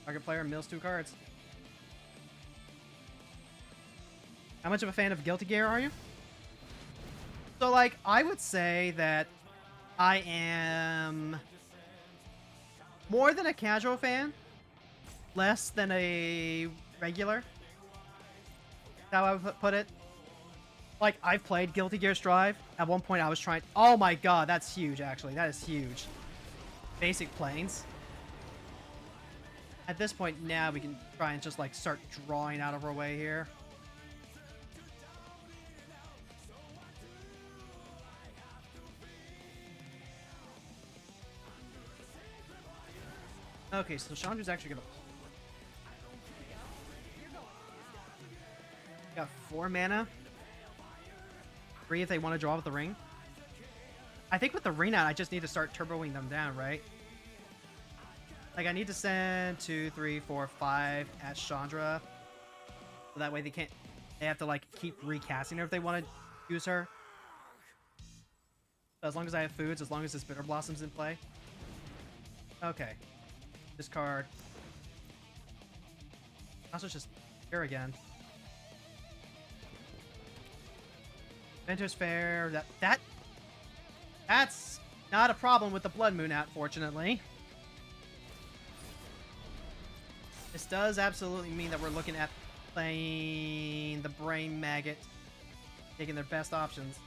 Target player mills 2 cards. How much of a fan of Guilty Gear are you? So, like, I would say that I am more than a casual fan, less than a regular. That's how I would put it. Like, I've played Guilty Gear Strive. At one point, I was trying... oh my god, that's huge, actually. That is huge. Basic planes. At this point, now we can try and just, like, start drawing out of our way here. Okay, so Chandra's actually gonna... got 4 mana. 3 if they want to draw with the ring. I think with the ring out, I just need to start turboing them down, right? Like, I need to send 2, 3, 4, 5 at Chandra. So that way they can't... they have to, like, keep recasting her if they want to use her. So as long as I have foods, as long as this Bitter Blossom's in play. Okay. Discard. Also just here again. Ventus Fair. That's not a problem with the Blood Moon out, fortunately. This does absolutely mean that we're looking at playing the Brain Maggot, taking their best options.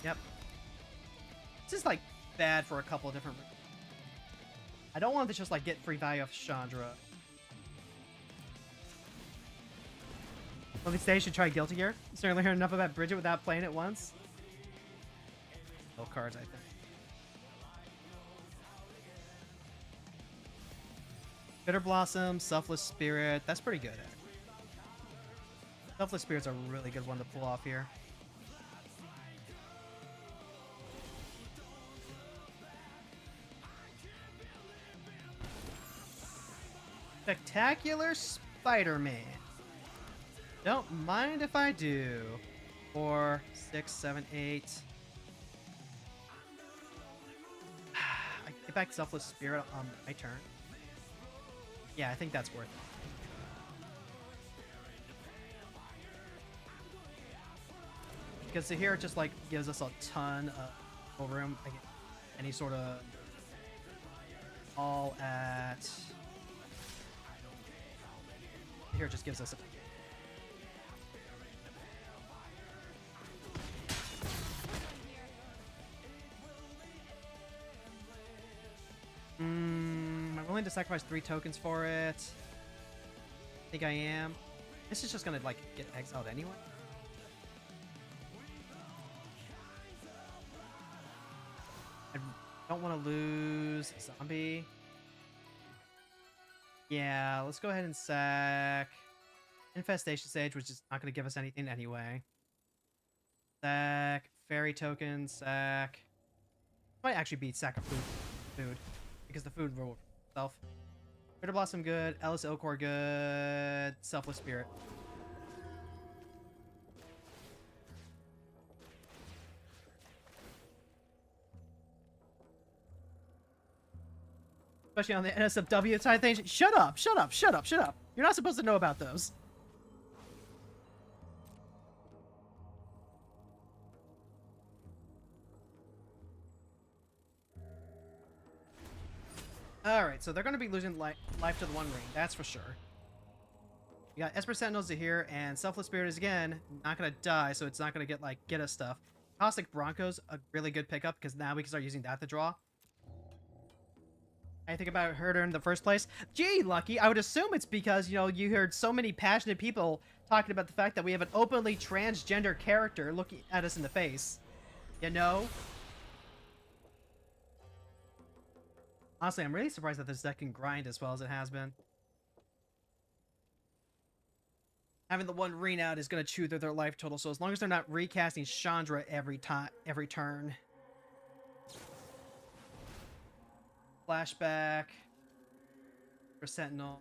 Yep. This is like bad for a couple of different reasons. I don't want to just like get free value off Chandra. Well, they should try Guilty Gear. Certainly heard enough about Bridget without playing it once. No cards, I think. Bitter Blossom, Selfless Spirit. That's pretty good. Selfless Spirit's a really good one to pull off here. Spectacular Spider-Man. Don't mind if I do. 4, 6, 7, 8. I get back Selfless Spirit on my turn. Yeah, I think that's worth it. Because here just like gives us a ton of room. Like any sort of all at here just gives us a I'm willing to sacrifice 3 tokens for it. I think I am. This is just gonna like get exiled anyway. I don't want to lose a zombie. Yeah, let's go ahead and sack Infestation Sage, which is not going to give us anything anyway. Sack Fairy Token, sack. Might actually be sack of food, because the food roll itself. Bitter Blossom good, Ellis Ilkor good, Selfless Spirit. Especially on the NSFW side of things. Shut up, shut up, shut up, shut up. You're not supposed to know about those. Alright, so they're going to be losing life to the One Ring, that's for sure. You got Esper Sentinels here, and Selfless Spirit is, again, not going to die, so it's not going to get us stuff. Caustic Bronco's a really good pickup, because now we can start using that to draw. I think about Herder in the first place. Gee, Lucky, I would assume it's because, you know, you heard so many passionate people talking about the fact that we have an openly transgender character looking at us in the face. You know? Honestly, I'm really surprised that this deck can grind as well as it has been. Having the One Ring out is going to chew through their life total, so as long as they're not recasting Chandra every turn. Flashback for Sentinel.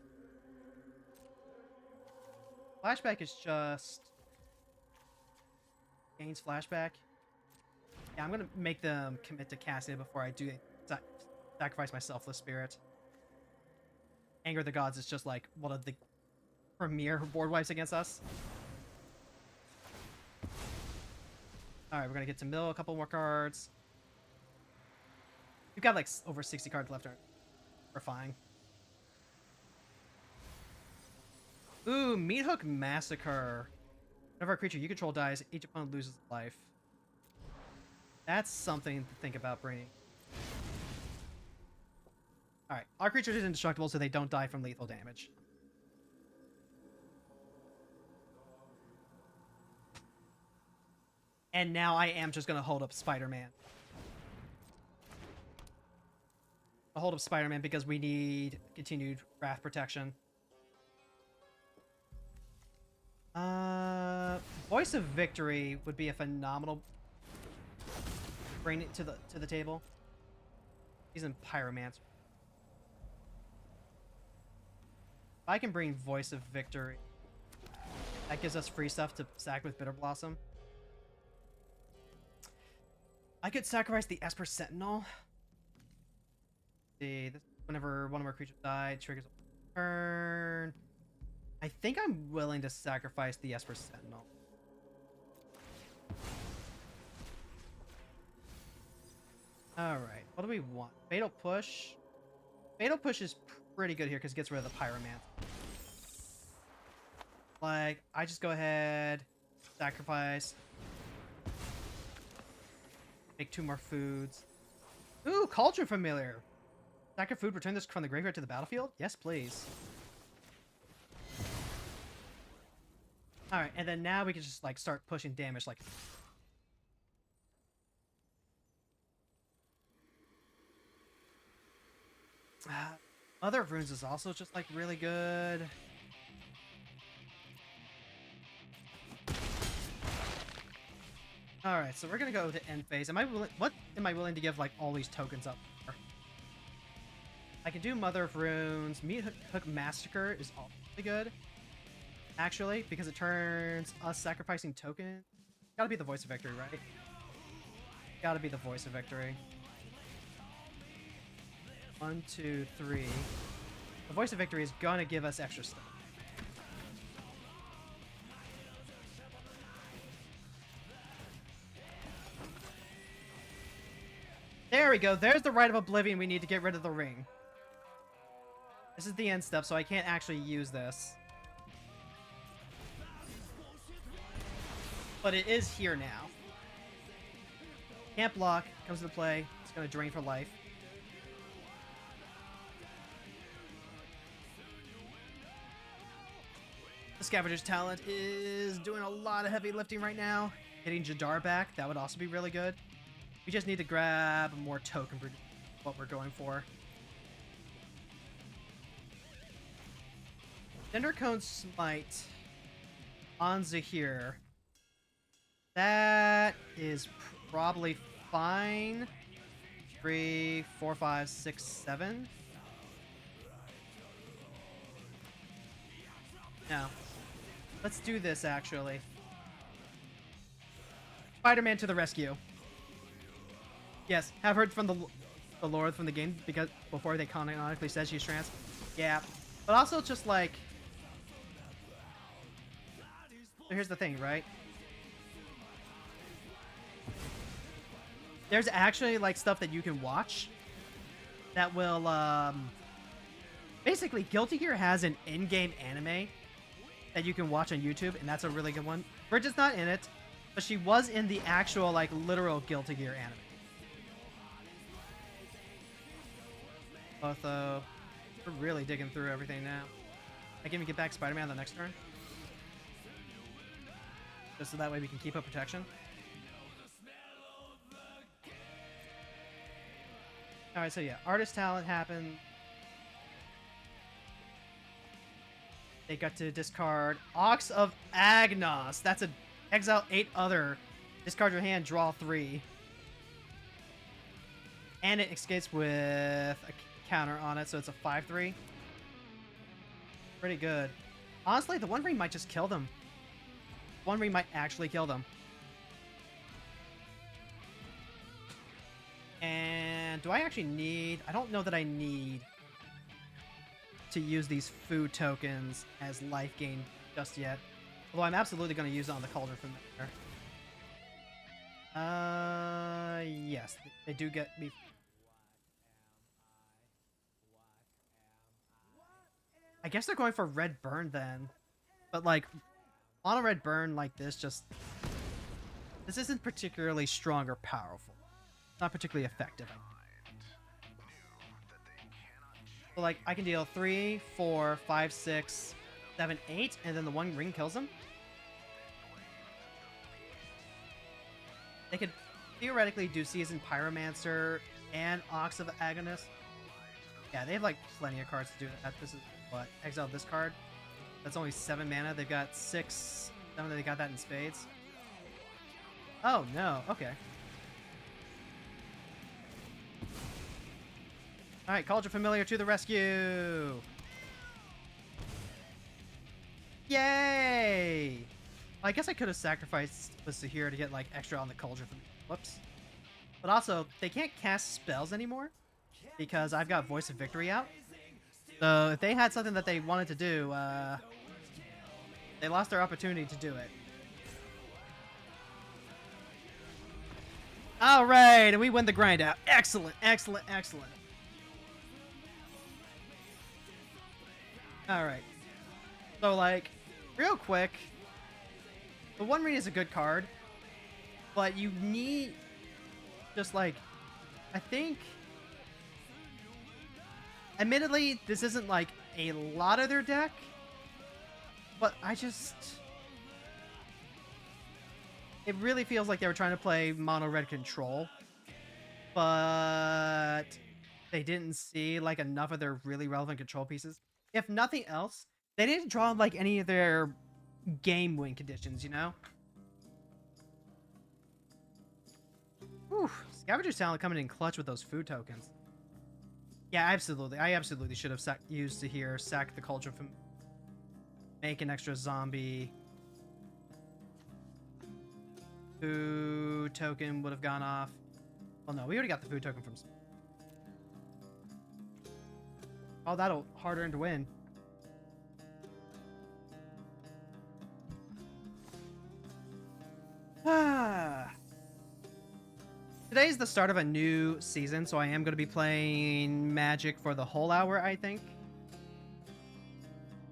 Flashback is just gains flashback. Yeah, I'm gonna make them commit to casting it before I do sacrifice my Selfless Spirit. Anger of the Gods is just like one of the premier board wipes against us. Alright, we're gonna get to mill a couple more cards. We've got like over 60 cards left. We're fine. Ooh, Meat Hook Massacre. Whenever a creature you control dies, each opponent loses life. That's something to think about bringing. Alright, our creatures are indestructible so they don't die from lethal damage. And now I am just going to hold up Spider-Man. I'll hold up Spider-Man because we need continued Wrath protection. Voice of Victory would be a phenomenal bring it to the table. He's in Pyromancer. If I can bring Voice of Victory, that gives us free stuff to sack with Bitter Blossom. I could sacrifice the Esper Sentinel. See, Whenever one of our creatures die, triggers a turn. I think I'm willing to sacrifice the Esper Sentinel. Alright, what do we want? Fatal Push. Fatal Push is pretty good here because it gets rid of the Pyromancer. Like, I just go ahead, sacrifice. Make 2 more foods. Ooh, Cauldron Familiar. Sack food, return this from the graveyard to the battlefield? Yes, please. Alright, and then now we can just, like, start pushing damage, like... Mother of Runes is also just, like, really good. Alright, so we're gonna go to end phase. What am I willing to give, like, all these tokens up for? I can do Mother of Runes. Meat Hook Massacre is also really good. Actually, because it turns us sacrificing token. Gotta be the Voice of Victory, right? Gotta be the Voice of Victory. 1, 2, 3. The Voice of Victory is gonna give us extra stuff. There we go. There's the Rite of Oblivion we need to get rid of the ring. This is the end step, so I can't actually use this. But it is here now. Can't block. Comes into play. It's going to drain for life. The Scavenger's Talent is doing a lot of heavy lifting right now. Getting Jadar back. That would also be really good. We just need to grab more token for what we're going for. Cindercone Smite on Zahir. That is probably fine. 3, 4, 5, 6, 7. No. Let's do this, actually. Spider-Man to the rescue. Yes, have heard from the Lord from the game because before they canonically said she's trans. Yeah. But also just like... So here's the thing, right? There's actually like stuff that you can watch that will basically Guilty Gear has an in-game anime that you can watch on YouTube, and that's a really good one. Bridget's not in it, but she was in the actual like literal Guilty Gear anime. Although we're really digging through everything now. I can even get back Spider-Man on the next turn. Just so that way we can keep up protection. Alright, so yeah, Artist Talent happened. They got to discard Ox of Agnos. That's a exile 8 other. Discard your hand, draw 3. And it escapes with a counter on it, so it's a 5/3. Pretty good. Honestly, the One Ring might just kill them. One Ring might actually kill them. And do I actually need... I don't know that I need to use these food tokens as life gain just yet. Although I'm absolutely going to use it on the Cauldron from there. Yes. They do get me... I guess they're going for Red Burn then. But like, on a Red Burn like this, just... This isn't particularly strong or powerful. Not particularly effective. So like, I can deal 3, 4, 5, 6, 7, 8, and then the One Ring kills him. They could theoretically do Seasoned Pyromancer and Ox of Agonist. Yeah, they have like plenty of cards to do that. This is what? Exile this card. That's only 7 mana. They've got 6. They got that in spades. Oh, no. Okay. Alright, Cauldron Familiar to the rescue! Yay! Well, I guess I could have sacrificed with Zahir to get like extra on the Cauldron. Whoops. But also, they can't cast spells anymore. because I've got Voice of Victory out. So if they had something that they wanted to do, they lost their opportunity to do it. All right, and we win the grind out. Excellent, excellent, excellent. All right. So, like, real quick, the One Ring is a good card, but you need just like, I think, admittedly, this isn't like a lot of their deck, but it really feels like they were trying to play mono red control, but they didn't see like enough of their really relevant control pieces. If nothing else, they didn't draw like any of their game win conditions, you know? Whew, Scavenger's Talent coming in clutch with those food tokens. Yeah, absolutely. I absolutely should have used to here, sack the culture from make an extra zombie. Food token would have gone off. Well, no, we already got the food token from... Oh, that'll hard earn to win. Today's the start of a new season, so I am going to be playing Magic for the whole hour, I think.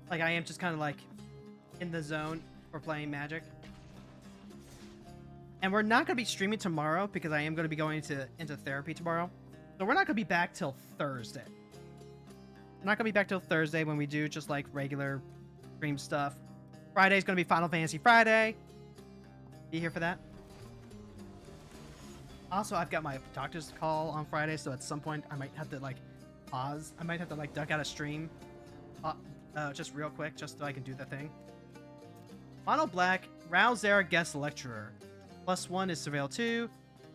Like, I am just kind of like in the zone for playing Magic. And we're not going to be streaming tomorrow because I am going to be going into therapy tomorrow. So we're not going to be back till Thursday. We're not going to be back till Thursday when we do just like regular stream stuff. Friday's going to be Final Fantasy Friday. Be here for that. Also, I've got my doctor's call on Friday, so at some point I might have to like pause. I might have to like duck out a stream just real quick just so I can do the thing. Mono black, Rousera Guest Lecturer. +1 is Surveil 2.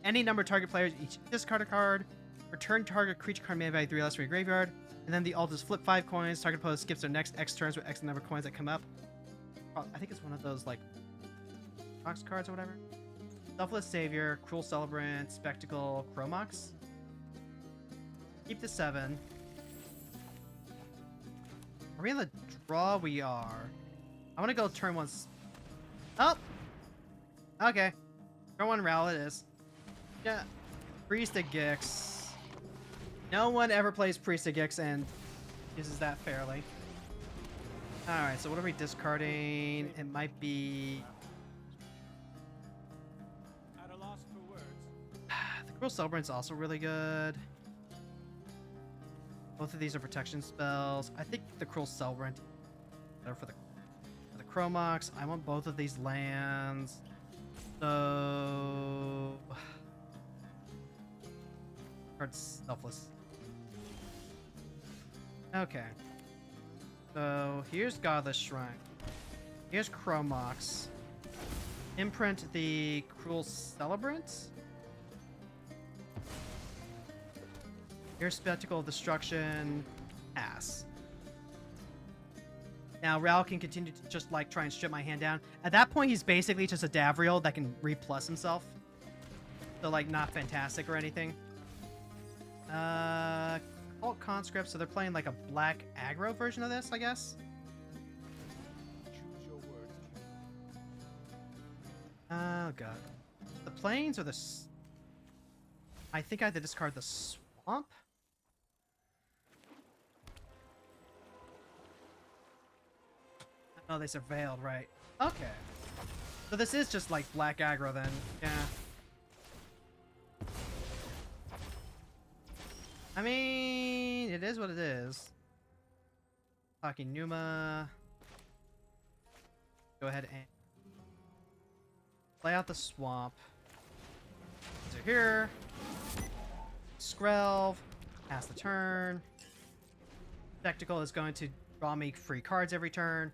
Any number of target players each discard a card. Return target creature card may value 3 less from your graveyard. And then the alt is flip 5 coins. Target opponent skips their next X turns with X number of coins that come up. I think it's one of those like box cards or whatever. Selfless Savior, Cruel Celebrant, Spectacle, Chromox. Keep the 7. Are we in the draw? We are. I want to go turn 1. Oh! Okay. Turn 1 Ral it is. Yeah. Priest of Gix. No one ever plays Priest of Gix and uses that fairly. Alright, so what are we discarding? It might be... At a loss for words. The Cruel Celebrant's also really good. Both of these are protection spells. I think the Cruel Celebrant is better for the Chromox. I want both of these lands. So... Card's selfless. Okay. So, here's Godless Shrine. Here's Chromox. Imprint the Cruel Celebrant. Here's Spectacle of Destruction. Pass. Now, Ral can continue to just, like, try and strip my hand down. At that point, he's basically just a Davriel that can re-plus himself. So, like, not fantastic or anything. Cult Conscript, so they're playing, like, a black aggro version of this, I guess? Choose your words. Oh, God. The Plains or the... I think I have to discard the Swamp? Oh, they surveilled, right. Okay. So this is just like black aggro then. Yeah. I mean, it is what it is. Talking Numa. Go ahead and play out the swamp. So here. Skrelv. Pass the turn. Spectacle is going to draw me free cards every turn.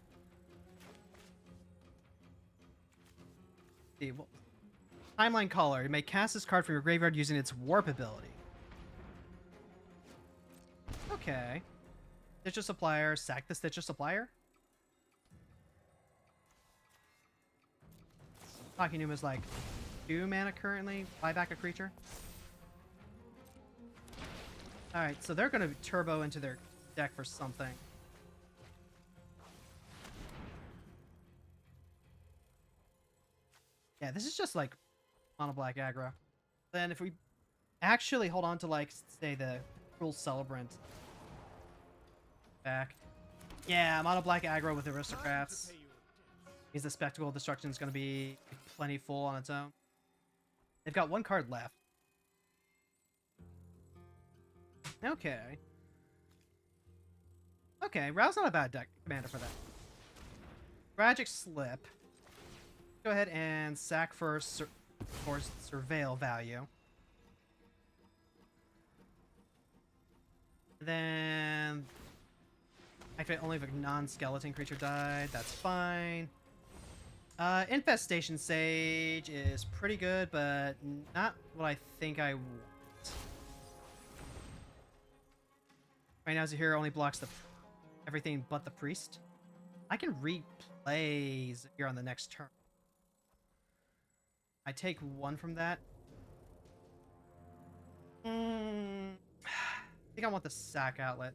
Timeline Caller. You may cast this card from your graveyard using its warp ability. Okay. Stitcher Supplier. Sack the Stitcher Supplier. Talking Numa's like 2 mana currently. Buy back a creature. Alright, so they're going to turbo into their deck for something. Yeah, this is just like mono black aggro. Then if we actually hold on to, like, say, the Cruel Celebrant back. Yeah, mono black aggro with aristocrats. Means the Spectacle of Destruction is going to be plenty full on its own. They've got one card left. Okay. Okay, Rao's not a bad deck commander for that. Tragic Slip. Go ahead and sack for Surveil value. Then activate only if a non-skeleton creature died. That's fine. Infestation Sage is pretty good, but not what I think I want. Right now, Zahir only blocks everything but the priest. I can replay Zahir on the next turn. I take one from that. I think I want the sack outlet.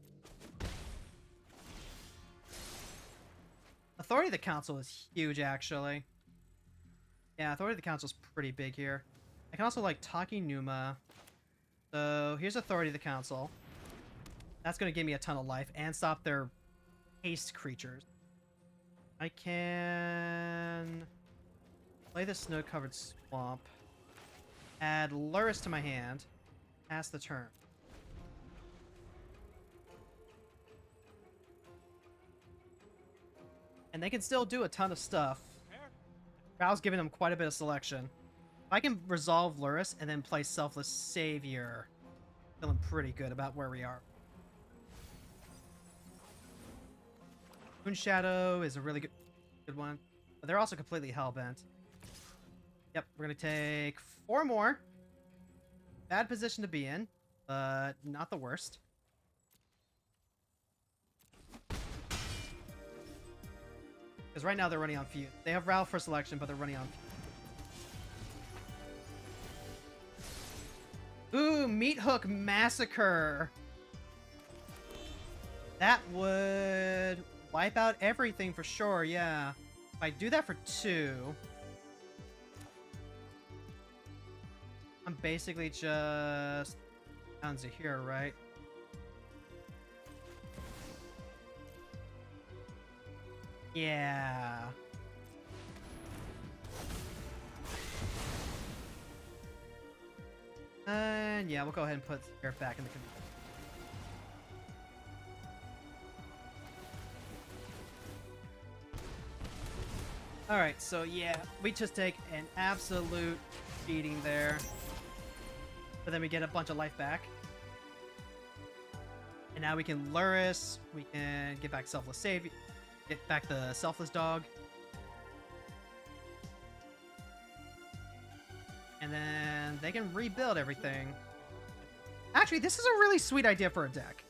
Authority of the Council is huge, actually. Yeah, Authority of the Council is pretty big here. I can also, like, Taki Numa. So, here's Authority of the Council. That's going to give me a ton of life and stop their haste creatures. I can play the Snow-Covered Swamp. Add Luris to my hand. Pass the turn. And they can still do a ton of stuff. Rao's giving them quite a bit of selection. If I can resolve Luris and then play Selfless Savior, feeling pretty good about where we are. Moon Shadow is a really good one. But they're also completely hellbent. Yep, we're going to take 4 more. Bad position to be in, but not the worst. Because right now they're running on Fuse. They have Rao for selection, but they're running on Fuse. Ooh, Meat Hook Massacre. That would wipe out everything for sure, yeah. If I do that for 2... I'm basically just down Zahir, right? Yeah. And yeah, we'll go ahead and put Zahir back in the community. Alright, so yeah, we just take an absolute beating there. But then we get a bunch of life back. And now we can Luris, we can get back Selfless Save, get back the Selfless Dog. And then they can rebuild everything. Actually, this is a really sweet idea for a deck.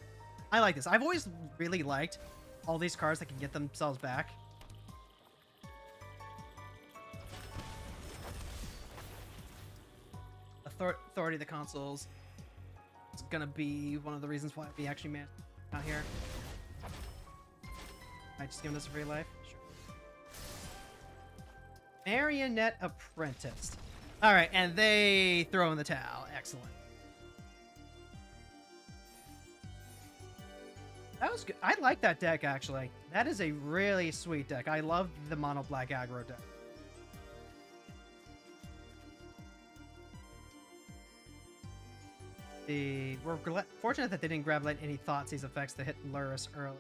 I like this. I've always really liked all these cards that can get themselves back. Authority of the Consoles is gonna be one of the reasons why we actually managed out here. I just give this a free life. Sure. Marionette Apprentice. All right, and they throw in the towel. Excellent. That was good. I like that deck actually. That is a really sweet deck. I love the mono black aggro deck. We're fortunate that they didn't grab any Thoughtseize effects to hit Luris early.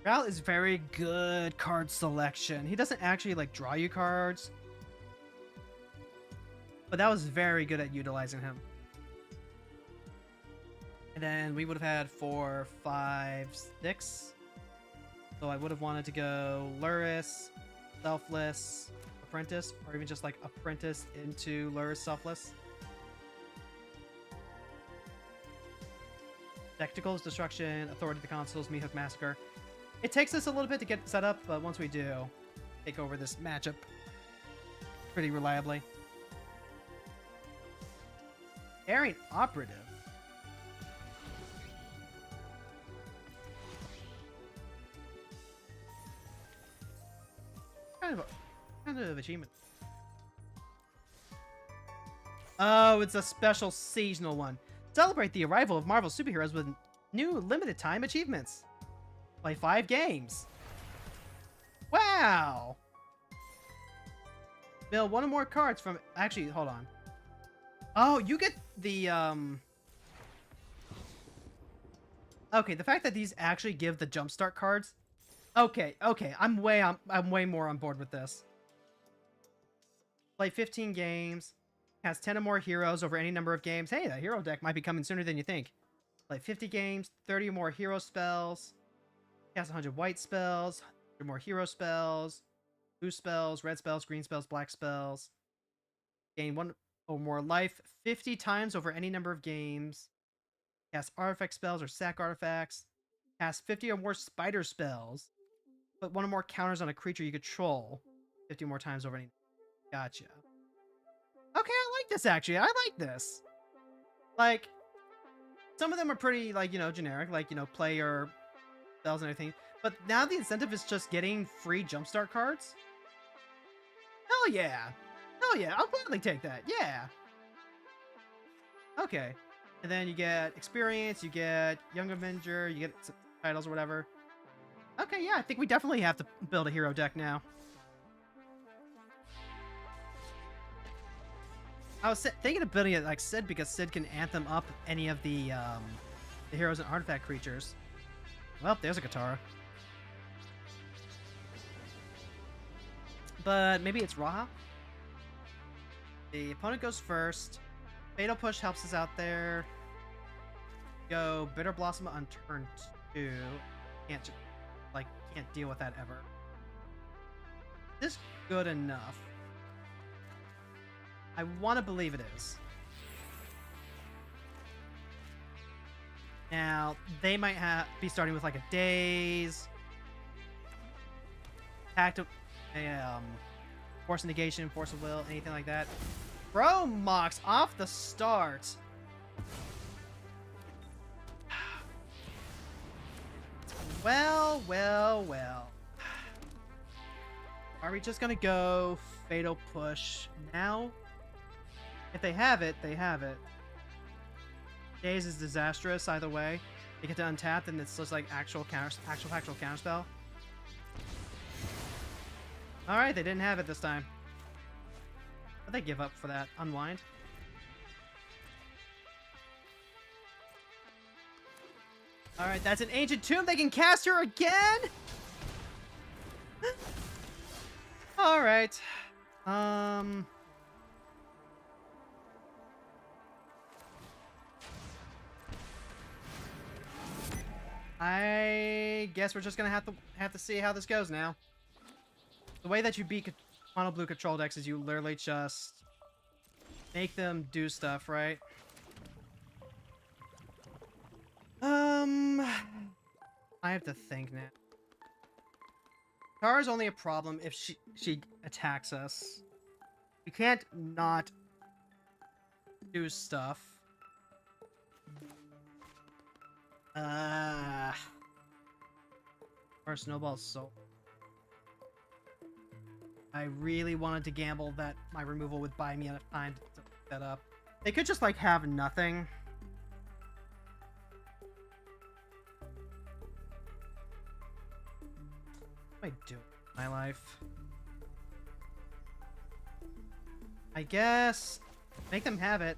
Ral is very good card selection. He doesn't actually like draw you cards, but that was very good at utilizing him. And then we would have had 4, 5, 6. So I would have wanted to go Luris, Selfless, Apprentice, or even just like Apprentice into Luris Selfless. Spectacles, Destruction, Authority of the Consoles, Meat Hook Massacre. It takes us a little bit to get set up, but once we do, take over this matchup pretty reliably. Daring operative. Kind of achievement. Oh, it's a special seasonal one. Celebrate the arrival of Marvel superheroes with new limited time achievements. Play 5 games. Wow. Build one or more cards from... Actually, hold on. Oh, you get the, Okay, the fact that these actually give the jumpstart cards... Okay, I'm way more on board with this. Play 15 games. Has 10 or more heroes over any number of games. Hey, that hero deck might be coming sooner than you think. Play 50 games, 30 or more hero spells. Cast 100 white spells, 100 more hero spells, blue spells, red spells, green spells, black spells. Gain 1 or more life 50 times over any number of games. Cast artifact spells or sack artifacts. Cast 50 or more spider spells. Put 1 or more counters on a creature you control 50 more times over any... Gotcha. Okay, I like this, actually. I like this. Like, some of them are pretty, like, you know, generic. Like, you know, play your spells and everything. But now the incentive is just getting free jumpstart cards? Hell yeah. Hell yeah. I'll gladly take that. Yeah. Okay. And then you get experience, you get Young Avenger, you get titles or whatever. Okay, yeah, I think we definitely have to build a hero deck now. I was thinking of building it like Sid because Sid can anthem up any of the heroes and artifact creatures. Well, there's a Katara. But maybe it's Raha? The opponent goes first. Fatal Push helps us out there. Go Bitter Blossom on turn 2. Can't deal with that ever. Is this good enough? I want to believe it is. Now, they might be starting with like a Daze, Force of Negation, Force of Will, anything like that. Bro Mox off the start. Well. Are we just gonna go Fatal Push now? If they have it, they have it. Daze is disastrous either way. They get to untap, and it's just like actual counterspell. Alright, they didn't have it this time. But they give up for that. Unwind. Alright, that's an Ancient Tomb. They can cast her again? Alright. I guess we're just gonna have to see how this goes now. The way that you beat mono blue control decks is you literally just make them do stuff, right? I have to think now. Tara's only a problem if she attacks us. We can't not do stuff. Our snowball's so... I really wanted to gamble that my removal would buy me enough time to pick that up. They could just, like, have nothing. What am I doing in my life? I guess... make them have it.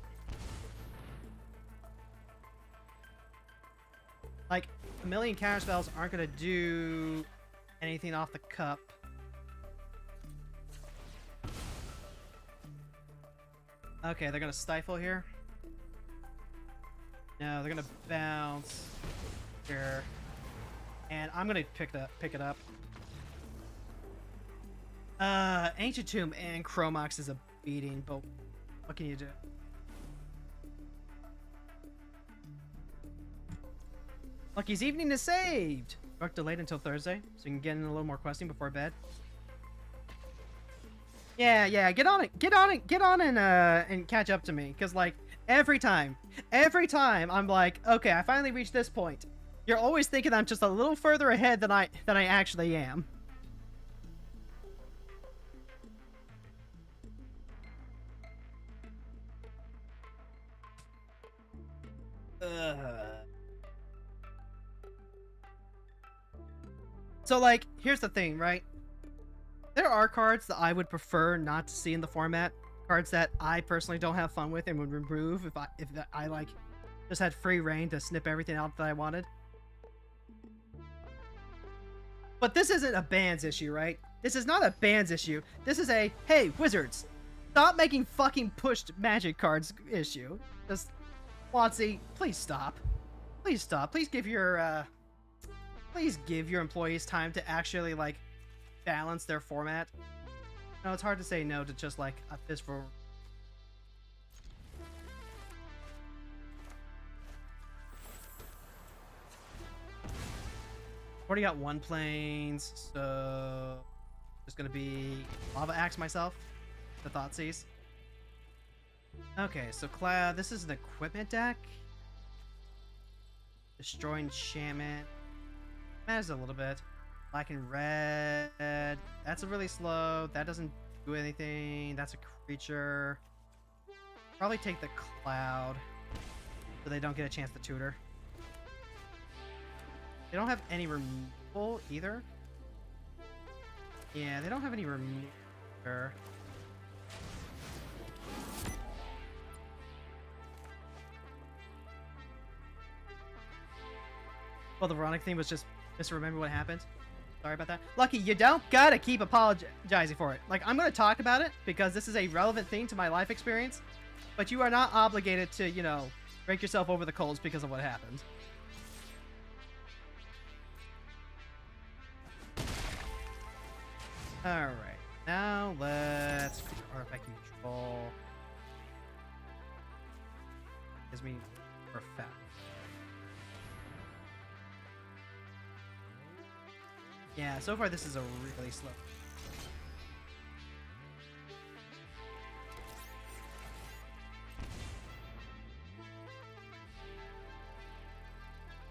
Like, a million counterspells aren't gonna do anything off the cup. Okay, they're gonna stifle here. No, they're gonna bounce here, and I'm gonna pick it up. Ancient Tomb and Chromox is a beating, but what can you do? Lucky's evening is saved! Work delayed until Thursday, so you can get in a little more questing before bed. Yeah, get on it, and catch up to me, because, like, Every time. Every time I'm like, okay, I finally reached this point. You're always thinking I'm just a little further ahead than I actually am. So, like, here's the thing, right? There are cards that I would prefer not to see in the format. Cards that I personally don't have fun with and would remove if I like, just had free reign to snip everything out that I wanted. But this isn't a bans issue, right? This is not a bans issue. This is a, hey, Wizards, stop making fucking pushed magic cards issue. Just, WotC, please stop. Please stop. Please give your employees time to actually, like, balance their format. No, it's hard to say no to just, like, a fistful. Already got 1 planes, so just gonna be Lava Axe myself, the Thoughtseize. Okay, so Cloud, this is an equipment deck. Destroy enchantment. Matters a little bit. Black and red. That's a really slow. That doesn't do anything. That's a creature. Probably take the Cloud so they don't get a chance to tutor. They don't have any removal either. Yeah, they don't have any removal. Well, the Veronic thing was just misremember what happened. Sorry about that. Lucky, you don't gotta keep apologizing for it. Like, I'm gonna talk about it because this is a relevant thing to my life experience, but you are not obligated to, you know, break yourself over the coals because of what happened. Alright, now let's artifact control. Gives me perfect. Yeah, so far this is a really slow.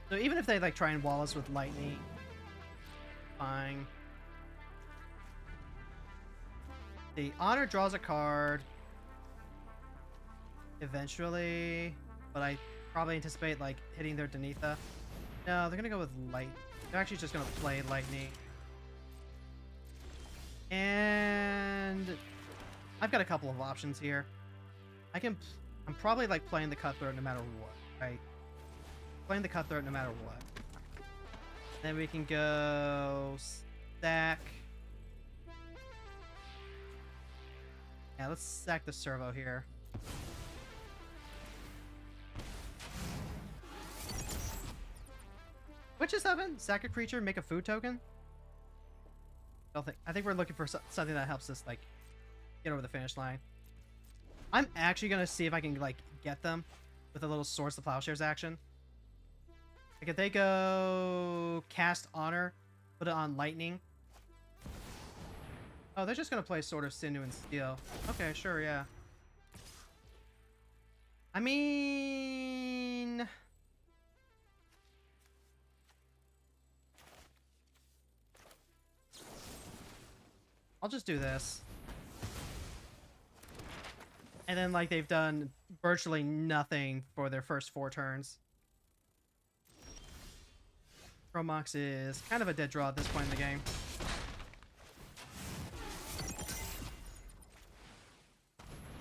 So even if they like try and wall us with lightning, fine. The Honor draws a card eventually, but I probably anticipate like hitting their Denitha. No, they're gonna go with light. They're actually just gonna play lightning. And I've got a couple of options here. I'm probably like playing the Cutthroat no matter what, right? Playing the Cutthroat no matter what. Then we can go stack. Yeah, let's sack the servo here. Which is 7? Sack a creature, make a food token? I think we're looking for something that helps us like get over the finish line. I'm actually gonna see if I can like get them with a little Swords to Plowshares action. Like if they go cast Honor, put it on lightning. Oh, they're just gonna play Sword of Sinew and Steel. Okay, sure, yeah. I mean, I'll just do this. And then, like, they've done virtually nothing for their first 4 turns. Chromox is kind of a dead draw at this point in the game.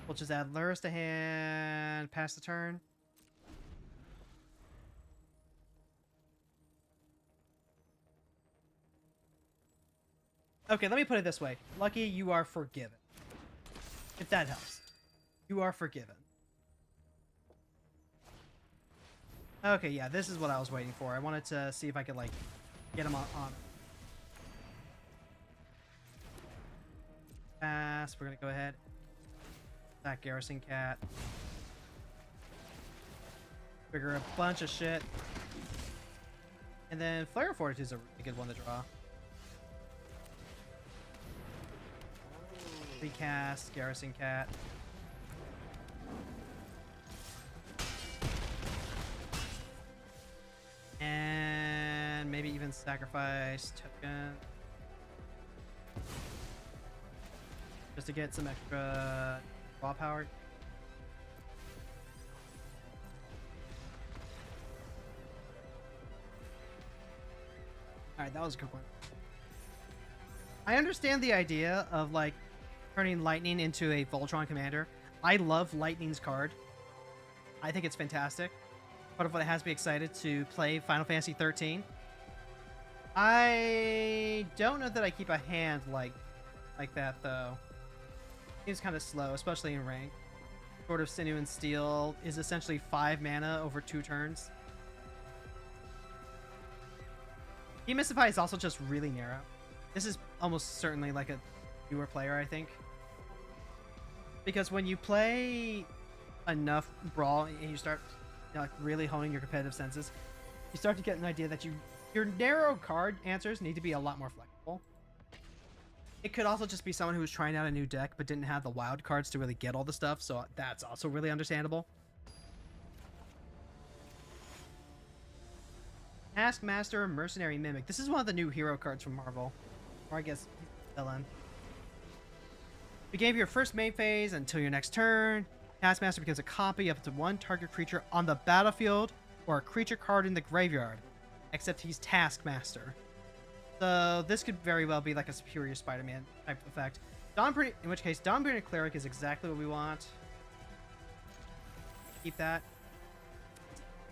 We'll just add Lurrus to hand, pass the turn. Okay, let me put it this way. Lucky, you are forgiven. If that helps. You are forgiven. Okay, yeah, this is what I was waiting for. I wanted to see if I could, like, get him on. Pass. We're gonna go ahead. That Garrison Cat. Trigger a bunch of shit. And then Flare of Fortitude is a really good one to draw. Recast, Garrison Cat. And maybe even sacrifice token. Just to get some extra raw power. Alright, that was a good one. I understand the idea of, like, turning Lightning into a Voltron commander. I love Lightning's card. I think it's fantastic. Part of what has me excited to play Final Fantasy 13. I don't know that I keep a hand like that, though. Seems kind of slow, especially in rank. Sword of Sinew and Steel is essentially 5 mana over 2 turns. Demystify is also just really narrow. This is almost certainly like a newer player, I think. Because when you play enough Brawl and you start, you know, like really honing your competitive senses, you start to get an idea that your narrow card answers need to be a lot more flexible. It could also just be someone who was trying out a new deck but didn't have the wild cards to really get all the stuff, so that's also really understandable. Taskmaster, Mercenary Mimic. This is one of the new hero cards from Marvel. Or I guess villain. Begin your first main phase until your next turn. Taskmaster becomes a copy of up to 1 target creature on the battlefield or a creature card in the graveyard, except he's Taskmaster. So this could very well be like a Superior Spider-Man type effect. In which case, Dawnbringer Cleric is exactly what we want. Keep that.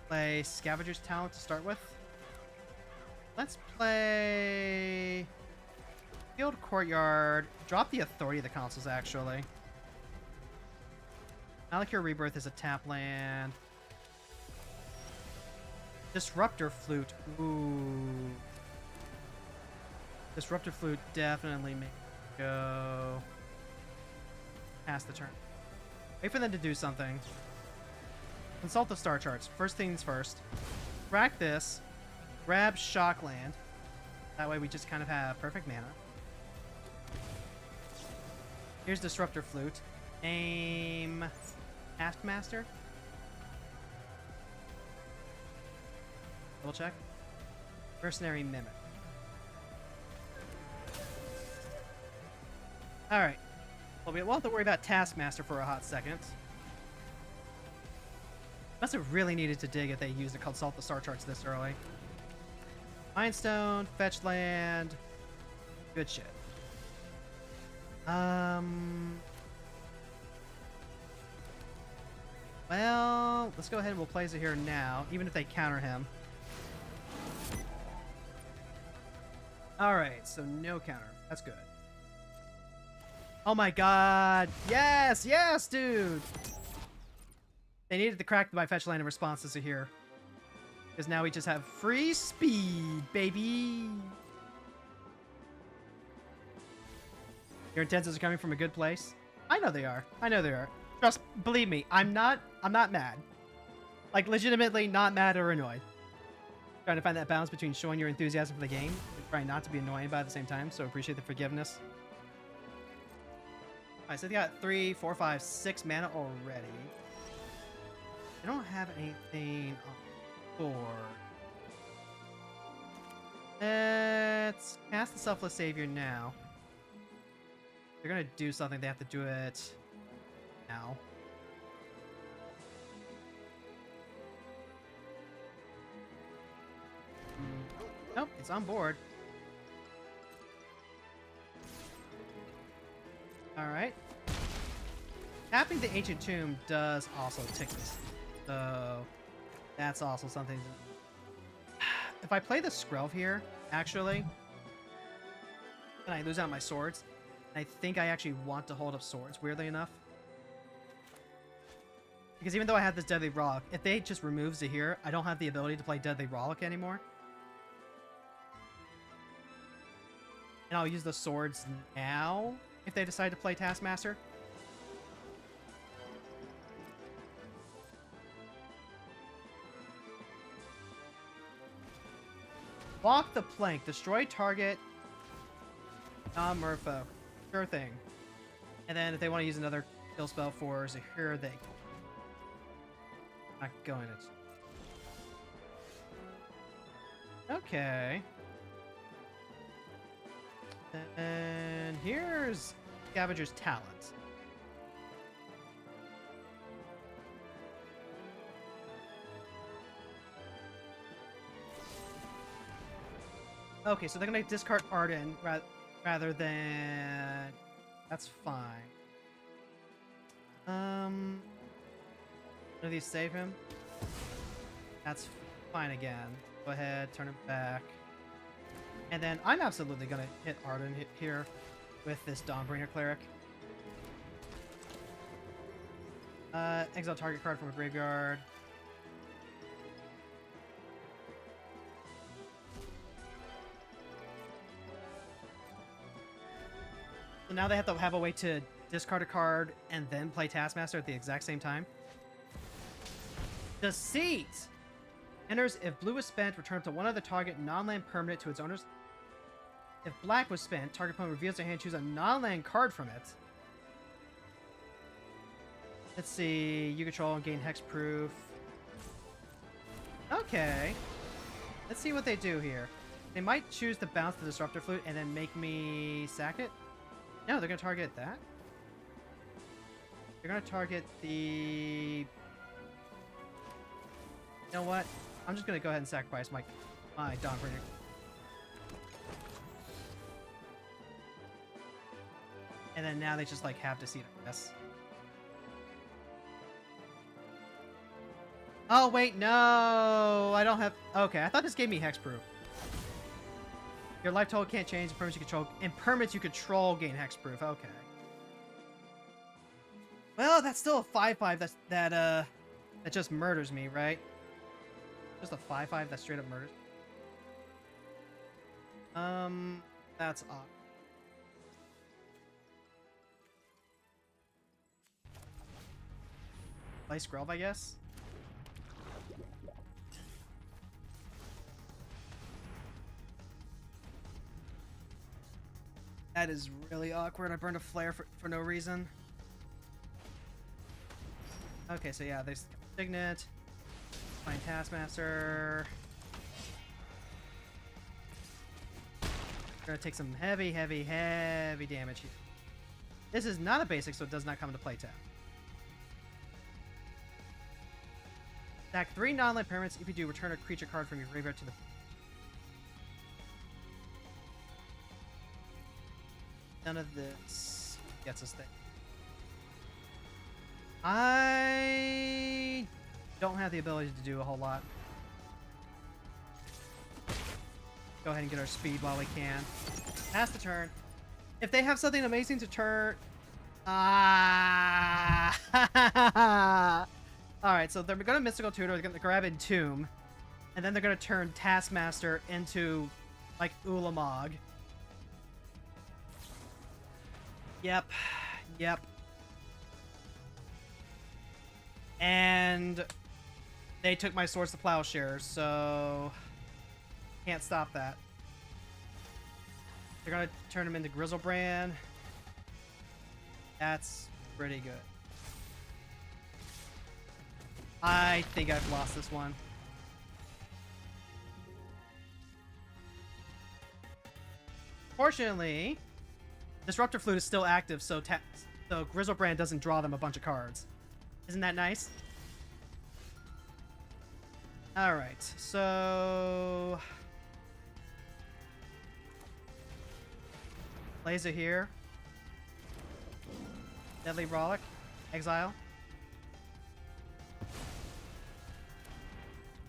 Play Scavenger's Talent to start with. Let's play Field Courtyard. Drop the Authority of the Consuls, actually. Malakir Rebirth is a tap land. Disruptor Flute. Ooh. Disruptor Flute definitely make it go past the turn. Wait for them to do something. Consult the star charts. First things first. Rack this. Grab Shockland. That way we just kind of have perfect mana. Here's Disruptor Flute. Name Taskmaster. Double check. Mercenary Mimic. Alright. Well, we won't have to worry about Taskmaster for a hot second. Must have really needed to dig if they used to consult the star charts this early. Mindstone, fetch land. Good shit. Well, let's go ahead and we'll place it here now, even if they counter him. Alright, so no counter. That's good. Oh my god! Yes! Yes, dude! They needed to crack my fetch land in responses to here. Because now we just have free speed, baby! Your intentions are coming from a good place? I know they are. I know they are. Trust, believe me, I'm not mad. Like, legitimately not mad or annoyed. Trying to find that balance between showing your enthusiasm for the game and trying not to be annoying by at the same time, so appreciate the forgiveness. Alright, so they got 3, 4, 5, 6 mana already. I don't have anything on the board. Let's cast the Selfless Savior now. They're gonna do something, they have to do it now. Nope, it's on board. Alright. Tapping the Ancient Tomb does also tick this. So that's also something. If I play the Skrelv here, actually, and I lose out my swords, I think I actually want to hold up swords, weirdly enough. Because even though I have this Deadly Rollick, if they just remove Zahir, I don't have the ability to play Deadly Rollick anymore. And I'll use the swords now if they decide to play Taskmaster. Walk the plank. Destroy target. Merfolk. Sure thing. And then if they want to use another kill spell for Zahir, they not going it. Okay. And here's Scavenger's Talent. Okay, so they're gonna discard Arden rather than... That's fine. None of these save him? That's fine again. Go ahead, turn him back. And then I'm absolutely gonna hit Arden here with this Dawnbringer Cleric. Exile target card from a graveyard. So now they have to have a way to discard a card and then play Taskmaster at the exact same time. Deceit! Enters if blue was spent, return up to one other target non-land permanent to its owner's. If black was spent, target opponent reveals their hand, choose a non-land card from it. Let's see. You control and gain hexproof. Okay. Let's see what they do here. They might choose to bounce the Disruptor Flute and then make me sack it. No, they're going to target that. They're going to target the... You know what? I'm just going to go ahead and sacrifice my Dawnbringer. And then now they just, like, have to see it, I guess. Oh, wait, no! I don't have... Okay, I thought this gave me hexproof. Your life total can't change. Impermanents you control. Impermanents you control gain hexproof. Okay. Well, that's still a 5/5 that just murders me, right? Just a 5/5 that straight up murders. That's odd. Play Scrub, I guess. That is really awkward. I burned a flare for no reason. Okay, so yeah, there's Signet. Find Taskmaster. Gonna take some heavy damage here. This is not a basic, so it does not come into play tap. Stack 3 non-land permanents. If you do, return a creature card from your graveyard to the... None of this gets us there. I don't have the ability to do a whole lot. Go ahead and get our speed while we can. Pass the turn. If they have something amazing to turn... Alright, so they're going to Mystical Tutor, they're going to grab Entomb, and then they're going to turn Taskmaster into, like, Ulamog. Yep. And they took my Swords to Plowshare, so can't stop that. They're gonna turn him into Grizzlebrand. That's pretty good. I think I've lost this one. Fortunately, Disruptor Flute is still active, so Grizzlebrand doesn't draw them a bunch of cards. Isn't that nice? Alright, so... Laser here. Deadly Rollick. Exile.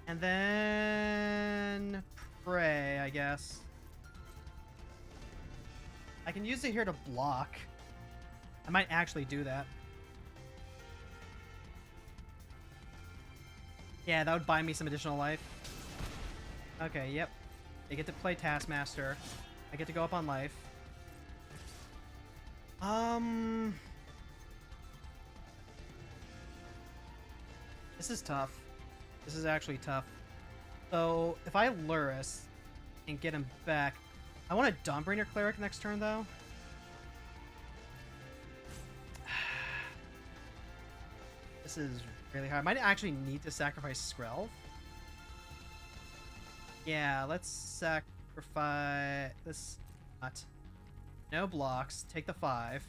And then... Pray, I guess. I can use it here to block. I might actually do that. Yeah, that would buy me some additional life. Okay, yep. They get to play Taskmaster. I get to go up on life. This is tough. This is actually tough. So, if I Luris and get him back... I want a Dawnbringer Cleric next turn, though. This is really hard. I might actually need to sacrifice Skrelv. Yeah, let's sacrifice this. Not. No blocks. Take the 5.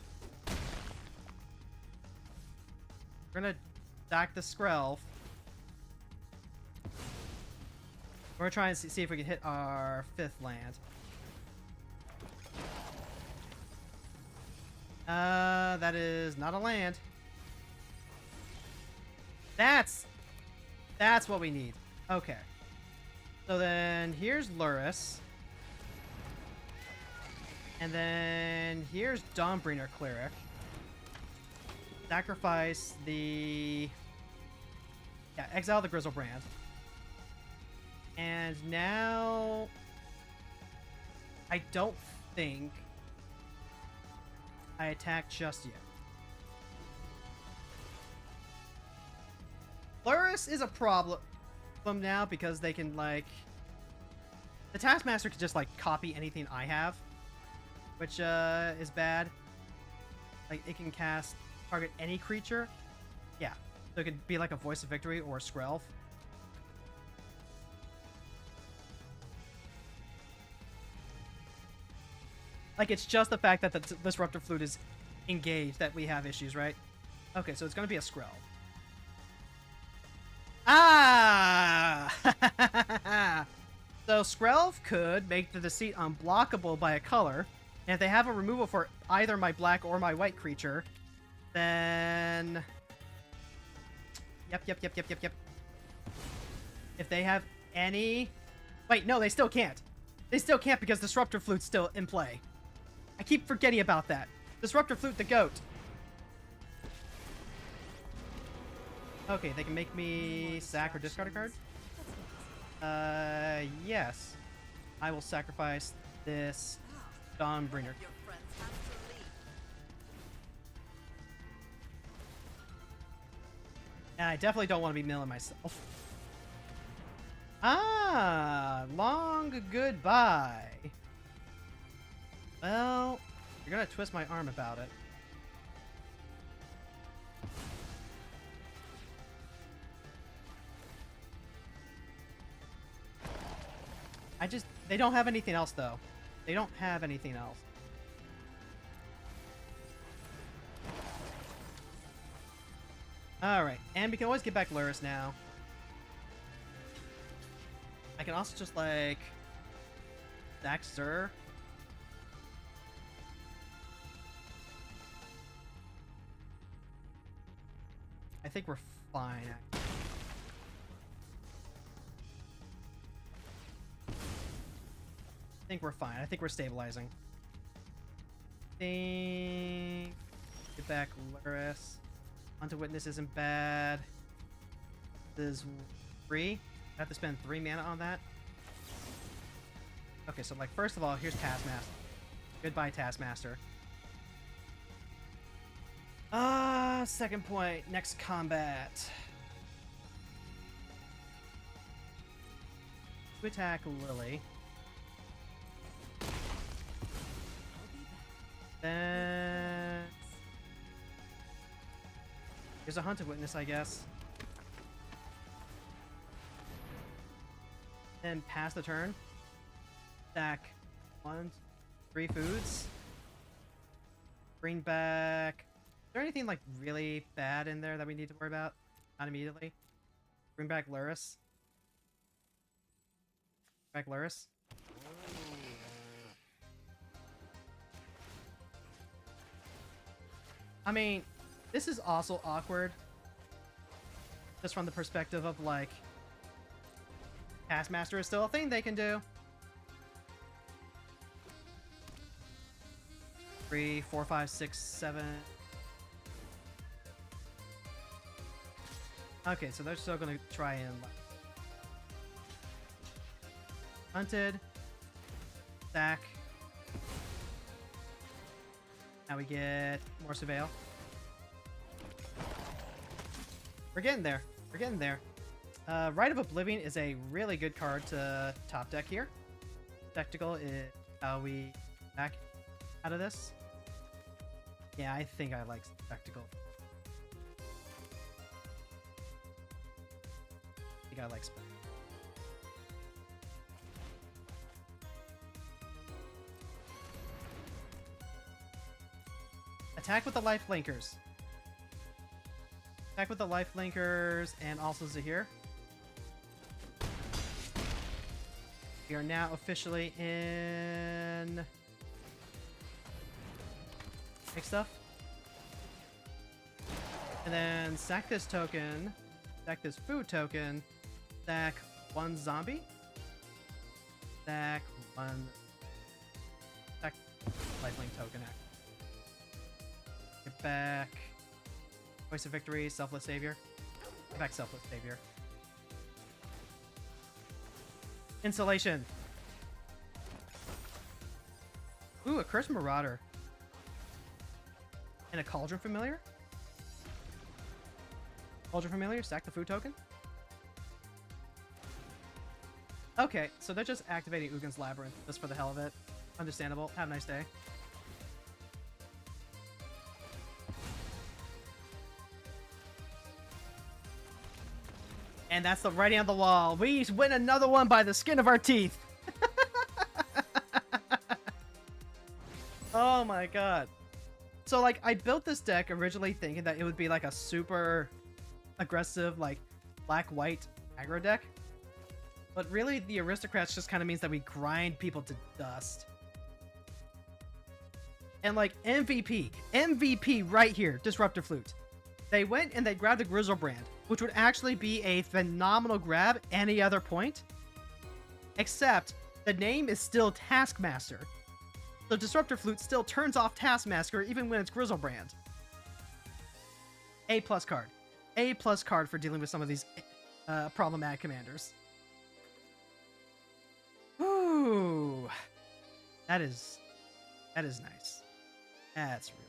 We're gonna stack the Skrelv. We're gonna try and see if we can hit our 5th land. That is not a land. That's what we need. Okay. So then here's Luris. And then here's Dawnbringer Cleric. Sacrifice the... Yeah, exile the Grizzlebrand. And now... I don't think I attack just yet. Luris is a problem now because they can, like... The Taskmaster can just, like, copy anything I have. Which, is bad. Like, it can cast target any creature. Yeah. So it could be like a Voice of Victory or a Skrelv. Like, it's just the fact that the Disruptor Flute is engaged that we have issues, right? Okay, so it's going to be a Skrelv. Ah! So Skrelv could make the Deceit unblockable by a color. And if they have a removal for either my black or my white creature, then... Yep. If they have any... Wait, no, they still can't. They still can't because Disruptor Flute's still in play. I keep forgetting about that. Disruptor Flute the goat. Okay, they can make me sack or discard a card? Yes. I will sacrifice this Dawnbringer. And I definitely don't want to be milling myself. Ah, long goodbye. Well, you're gonna twist my arm about it. They don't have anything else, though. They don't have anything else. Alright, and we can always get back Luris now. I can also just, like... Sack Sir. I think we're fine, actually. I think we're fine. I think we're stabilizing. Get back Luris. Onto Witness isn't bad. This is 3. I have to spend 3 mana on that. Okay, so like first of all, here's Taskmaster. Goodbye, Taskmaster. Second point. Next combat. To attack Lily. Then there's a Hunted Witness, I guess. Then pass the turn. Stack 1, 3 foods. Bring back. Is there anything like really bad in there that we need to worry about? Not immediately. Bring back Luris. Back Luris. I mean, this is also awkward. Just from the perspective of, like, Taskmaster is still a thing they can do. 3, 4, 5, 6, 7. Okay, so they're still gonna try and, like, Hunted. Stack. Now we get more Surveil. We're getting there. We're getting there. Rite of Oblivion is a really good card to top deck here. Spectacle is how we back out of this. Yeah, I think I like Spectacle. I think I like Spectacle. Attack with the life linkers. Attack with the life linkers and also Zahir. We are now officially in... Make stuff. And then sack this token. Sack this food token. Sack one zombie. Sack one... Sack lifelink token. Get back... Voice of Victory, Selfless Savior. Get back Selfless Savior. Insulation. Ooh, a Cursed Marauder. And a Cauldron Familiar? Cauldron Familiar, sack the food token. Okay, so they're just activating Ugin's Labyrinth just for the hell of it. Understandable. Have a nice day. And that's the writing on the wall. We win another one by the skin of our teeth. Oh my god. So, like, I built this deck originally thinking that it would be like a super aggressive, like, black-white aggro deck. But really, the Aristocrats just kind of means that we grind people to dust. And, like, MVP right here, Disruptor Flute. They went and they grabbed the Grizzlebrand, which would actually be a phenomenal grab any other point. Except, the name is still Taskmaster. So Disruptor Flute still turns off Taskmaster even when it's Grizzlebrand. A+ card. A+ card for dealing with some of these problematic commanders. Ooh. That is nice. That's real.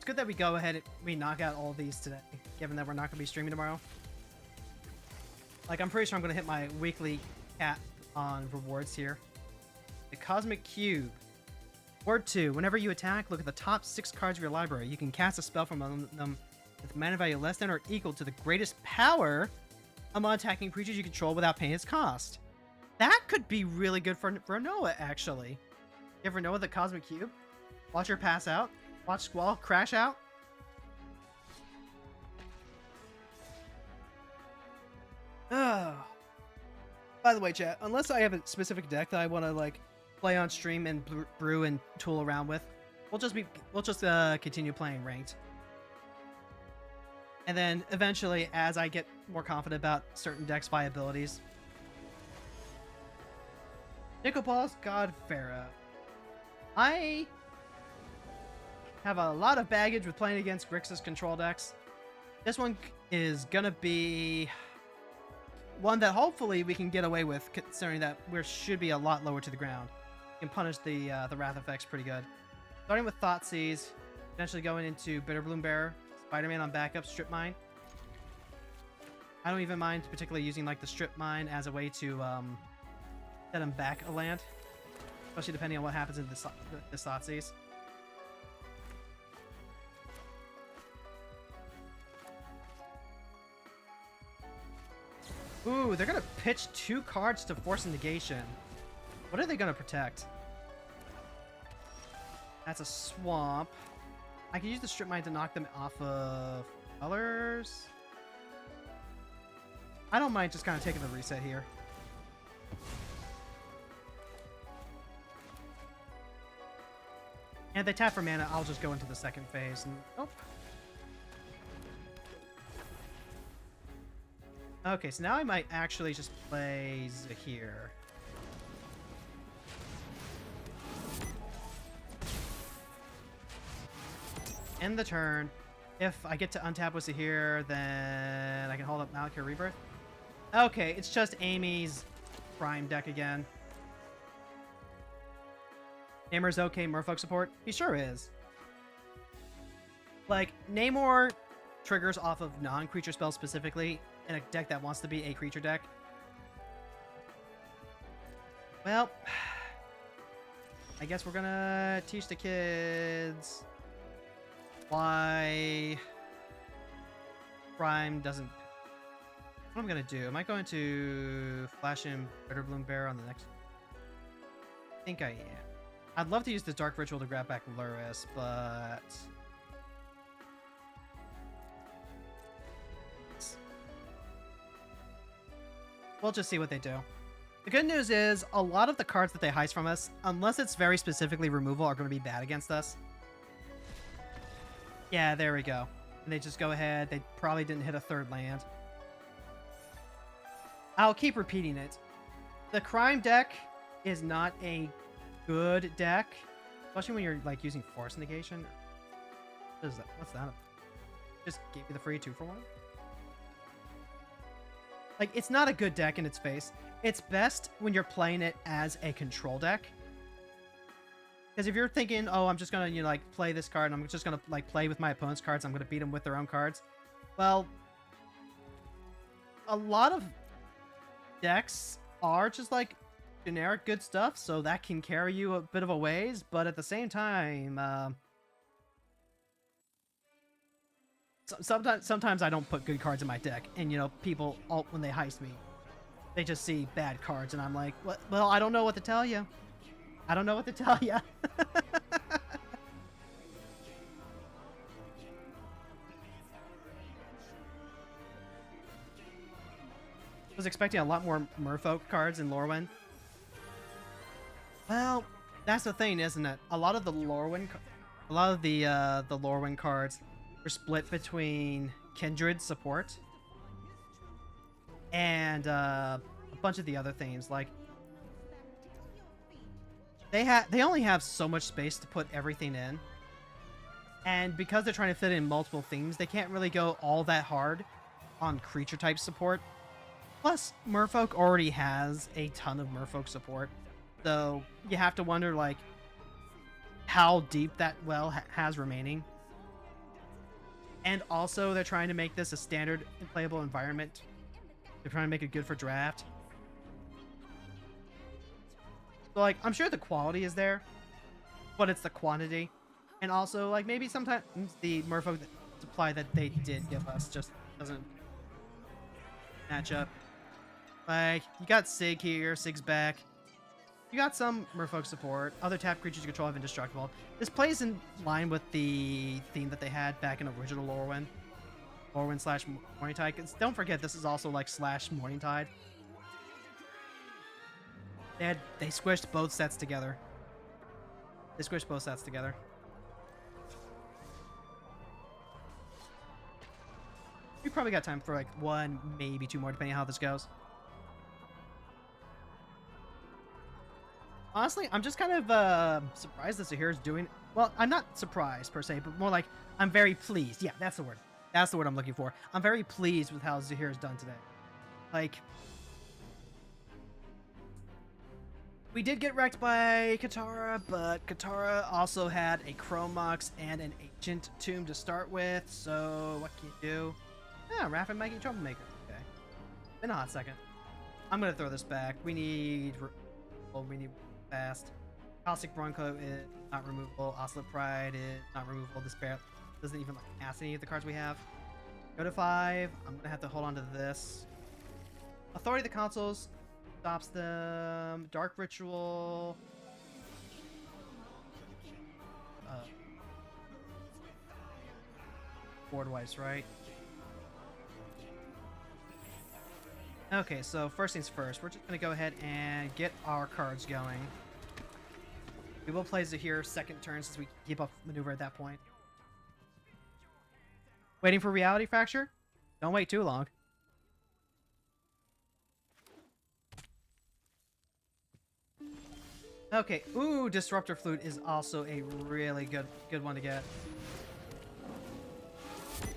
Good that we go ahead and we knock out all of these today, given that we're not going to be streaming tomorrow. Like, I'm pretty sure I'm going to hit my weekly cap on rewards here. The Cosmic Cube. Word 2. Whenever you attack, look at the top 6 cards of your library. You can cast a spell from them with mana value less than or equal to the greatest power among attacking creatures you control without paying its cost. That could be really good for Noah, actually. You ever Noah the Cosmic Cube? Watch her pass out. Watch Squall crash out. Oh. By the way, chat, unless I have a specific deck that I want to like play on stream and brew and tool around with, we'll just continue playing ranked. And then eventually, as I get more confident about certain decks' viabilities, Nickelball's God Pharaoh. I have a lot of baggage with playing against Grixis control decks. This one is gonna be one that hopefully we can get away with, considering that we should be a lot lower to the ground. We can punish the Wrath effects pretty good. Starting with Thoughtseize, eventually going into Bitterbloom Bearer, Spider-Man on backup, Strip Mine. I don't even mind particularly using like the Strip Mine as a way to set him back a land, especially depending on what happens in this Thoughtseize. Ooh, they're gonna pitch 2 cards to force a negation. What are they gonna protect? That's a swamp. I can use the Strip Mine to knock them off of colors. I don't mind just kind of taking the reset here. And if they tap for mana, I'll just go into the second phase. And, oh. Okay, so now I might actually just play Zahir. End the turn. If I get to untap with Zahir, then I can hold up Malakir Rebirth. Okay, it's just Amy's Prime deck again. Namor's okay, Merfolk support? He sure is. Like, Namor triggers off of non-creature spells specifically in a deck that wants to be a creature deck. Well, I guess we're gonna teach the kids why Prime doesn't... What I'm going to do, am I going to flash in Bitterbloom Bear on the next... I think I am. I'd love to use the Dark Ritual to grab back Luris, but... We'll just see what they do. The good news is, a lot of the cards that they heist from us, unless it's very specifically removal, are going to be bad against us. Yeah, there we go. And they just go ahead. They probably didn't hit a third land. I'll keep repeating it. The Crime deck is not a good deck, especially when you're like using Force Negation. What is that? What's that? Just gave you the free 2-for-1. Like, it's not a good deck in its face. It's best when you're playing it as a control deck. Because if you're thinking, oh, I'm just gonna, you know, like, play this card, and I'm just gonna, like, play with my opponent's cards, I'm gonna beat them with their own cards. Well, a lot of decks are just, like, generic good stuff, so that can carry you a bit of a ways, but at the same time, sometimes I don't put good cards in my deck, and, you know, people, when they heist me, they just see bad cards, and I'm like, what? Well, I don't know what to tell you. I don't know what to tell you. Was expecting a lot more Merfolk cards in Lorwyn. Well, that's the thing, isn't it? A lot of the Lorwyn cards are split between Kindred support and a bunch of the other themes. Like, they only have so much space to put everything in, and because they're trying to fit in multiple themes, they can't really go all that hard on creature type support. Plus, Merfolk already has a ton of Merfolk support, so you have to wonder, like, how deep that well has remaining. And also, they're trying to make this a standard and playable environment. They're trying to make it good for draft. So, like, I'm sure the quality is there, but it's the quantity. And also, like, maybe sometimes the Merfolk supply that they did give us just doesn't match up. Like, you got Sig here, Sig's back. You got some Merfolk support. Other tap creatures you control have indestructible. This plays in line with the theme that they had back in original Lorwyn. Lorwyn / Morningtide. Don't forget, this is also like / Morningtide. They squished both sets together. They squished both sets together. You probably got time for like 1, maybe 2 more, depending on how this goes. Honestly, I'm just kind of surprised that Zahir's doing... Well, I'm not surprised, per se, but more like, I'm very pleased. Yeah, that's the word. That's the word I'm looking for. I'm very pleased with how Zahir's done today. Like... We did get wrecked by Katara, but Katara also had a Chromux and an Ancient Tomb to start with, so what can you do? Yeah, Raph and Mikey Troublemaker. Okay. Been a hot second. I'm gonna throw this back. We need fast. Caustic Bronco is not removable. Oslet Pride is not removable. Despair doesn't even like cast any of the cards we have. Go to 5. I'm gonna have to hold on to this. Authority of the Consuls stops them. Dark Ritual. Board wipes, right? Okay, so first things first, we're just going to go ahead and get our cards going. We will play Zahir second turn since we keep up maneuver at that point. Waiting for Reality Fracture? Don't wait too long. Okay, ooh, Disruptor Flute is also a really good one to get.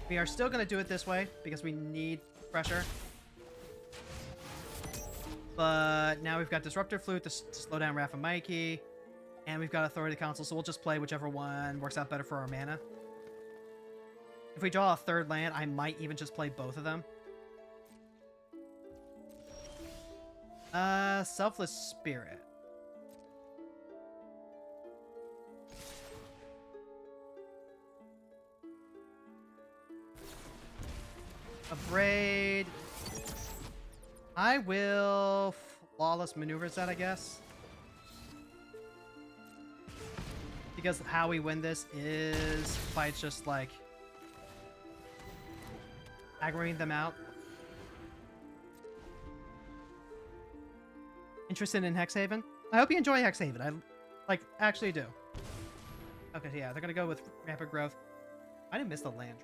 We are still going to do it this way because we need pressure. But now we've got Disruptor Flute to slow down Raph and Mikey. And we've got Authority Council, so we'll just play whichever one works out better for our mana. If we draw a third land, I might even just play both of them. Selfless Spirit. I A braid. I will flawless maneuvers that, I guess. Because how we win this is by just like aggroing them out. Interested in Hexhaven? I hope you enjoy Hexhaven. I actually do. Okay, yeah, they're gonna go with rapid growth. I didn't miss the land.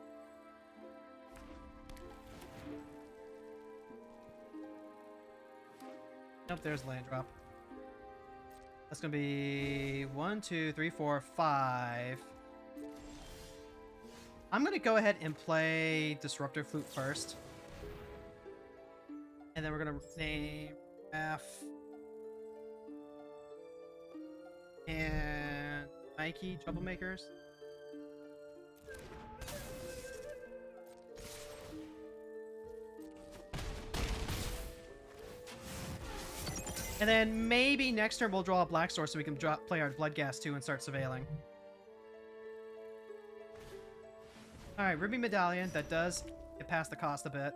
Nope, there's land drop. That's gonna be 1, 2, 3, 4, 5. I'm gonna go ahead and play Disruptor Flute first. And then we're gonna name F and Mikey Troublemakers. And then maybe next turn we'll draw a Black Source so we can play our Bloodghast too and start surveilling. Alright, Ruby Medallion. That does get past the cost a bit.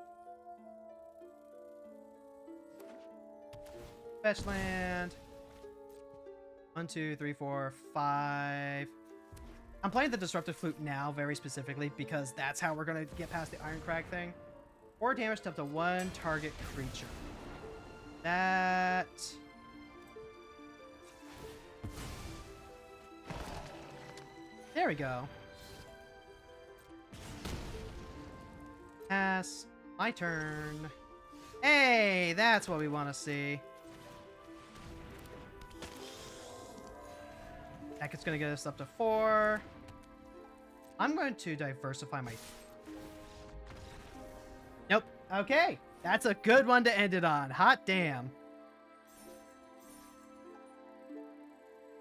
Fetch land. 1, 2, 3, 4, 5. I'm playing the Disruptive Flute now very specifically because that's how we're going to get past the Iron Crag thing. 4 damage to up to 1 target creature. That... There we go. Pass. My turn. Hey, that's what we want to see. That is going to get us up to 4. I'm going to diversify my... Nope. Okay. That's a good one to end it on. Hot damn.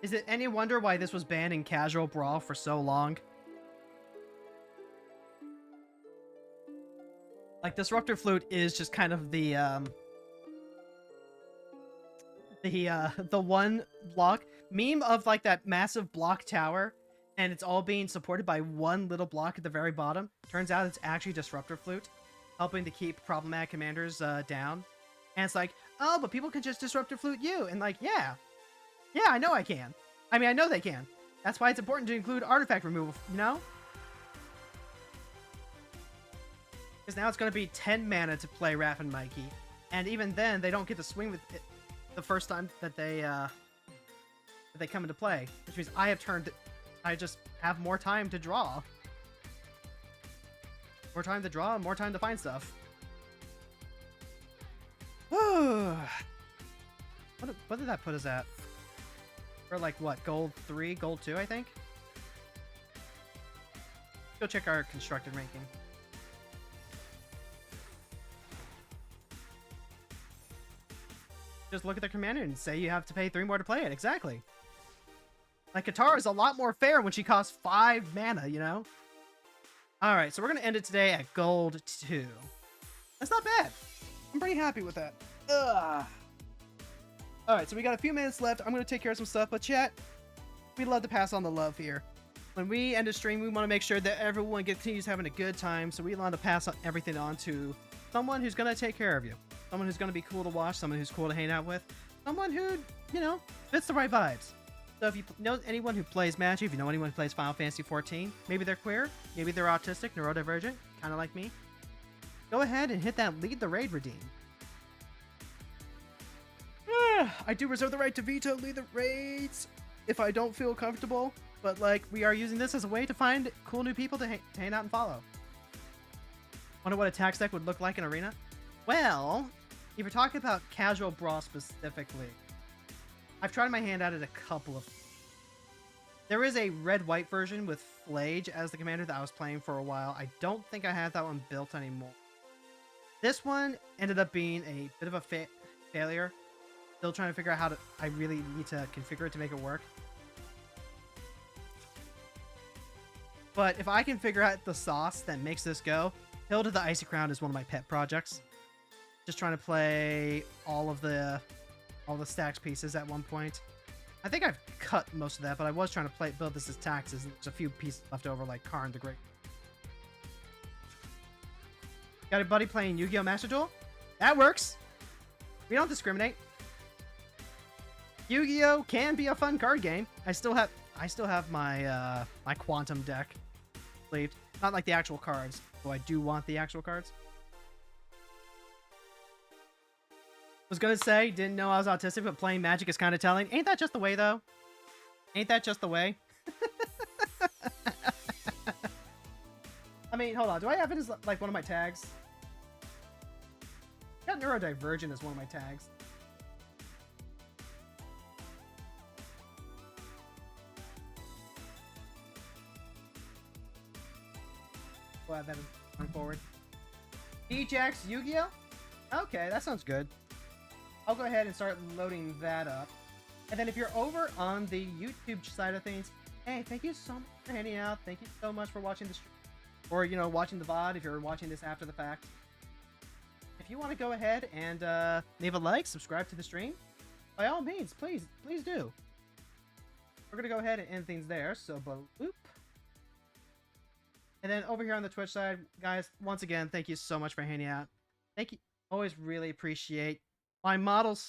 Is it any wonder why this was banned in casual Brawl for so long? Like, Disruptor Flute is just kind of the one block meme of like that massive block tower, and it's all being supported by one little block at the very bottom. Turns out it's actually Disruptor Flute, helping to keep problematic commanders down. And it's like, oh, but people can just Disruptor Flute you, and like, yeah, I know I can. I mean, I know they can. That's why it's important to include artifact removal, you know? Because now it's going to be 10 mana to play Raph and Mikey. And even then, they don't get to swing with it the first time that they come into play. Which means I just have more time to draw. More time to draw, more time to find stuff. What did that put us at? We're like, what, gold 3, gold 2, I think? Go check our constructed ranking. Just look at the commander and say you have to pay 3 more to play it. Exactly. Like, Katara is a lot more fair when she costs 5 mana, you know? Alright, so we're going to end it today at gold 2. That's not bad. I'm pretty happy with that. Ugh. Alright, so we got a few minutes left. I'm going to take care of some stuff, but chat, we'd love to pass on the love here. When we end a stream, we want to make sure that everyone continues having a good time, so we want to pass on everything on to someone who's going to take care of you. Someone who's going to be cool to watch, someone who's cool to hang out with, someone who, you know, fits the right vibes. So if you know anyone who plays Magic, if you know anyone who plays Final Fantasy XIV, maybe they're queer, maybe they're autistic, neurodivergent, kind of like me, go ahead and hit that Lead the Raid redeem. I do reserve the right to veto Lead the Raids if I don't feel comfortable, but like, we are using this as a way to find cool new people to hang out and follow. Wonder what a tax deck would look like in Arena? Well, if you're talking about casual Brawl specifically, I've tried my hand at it a couple of... There is a red-white version with Flage as the commander that I was playing for a while. I don't think I have that one built anymore. This one ended up being a bit of a failure. Still trying to figure out how to... I really need to configure it to make it work. But if I can figure out the sauce that makes this go, Hill to the Icy Crown is one of my pet projects. Just trying to play all the stacks pieces at one point. I think I've cut most of that, but I was trying to build this as taxes. There's a few pieces left over, like Karn the Great. Got a buddy playing Yu-Gi-Oh! Master Duel? That works. We don't discriminate. Yu-Gi-Oh! Can be a fun card game. I still have my my Quantum deck sleeved. Not like the actual cards, though I do want the actual cards. Was gonna say, didn't know I was autistic, but playing Magic is kind of telling. Ain't that just the way, though? Ain't that just the way? I mean, hold on. Do I have it as like one of my tags? I got neurodivergent as one of my tags. We'll have that going forward. Ajax Yu-Gi-Oh? Okay, that sounds good. I'll go ahead and start loading that up. And then if you're over on the YouTube side of things, hey, thank you so much for hanging out. Thank you so much for watching the stream. Or, you know, watching the VOD if you're watching this after the fact. If you want to go ahead and leave a like, subscribe to the stream, by all means, please do. We're going to go ahead and end things there. So, boop. And then over here on the Twitch side, guys, once again, thank you so much for hanging out. Thank you. Always really appreciate my models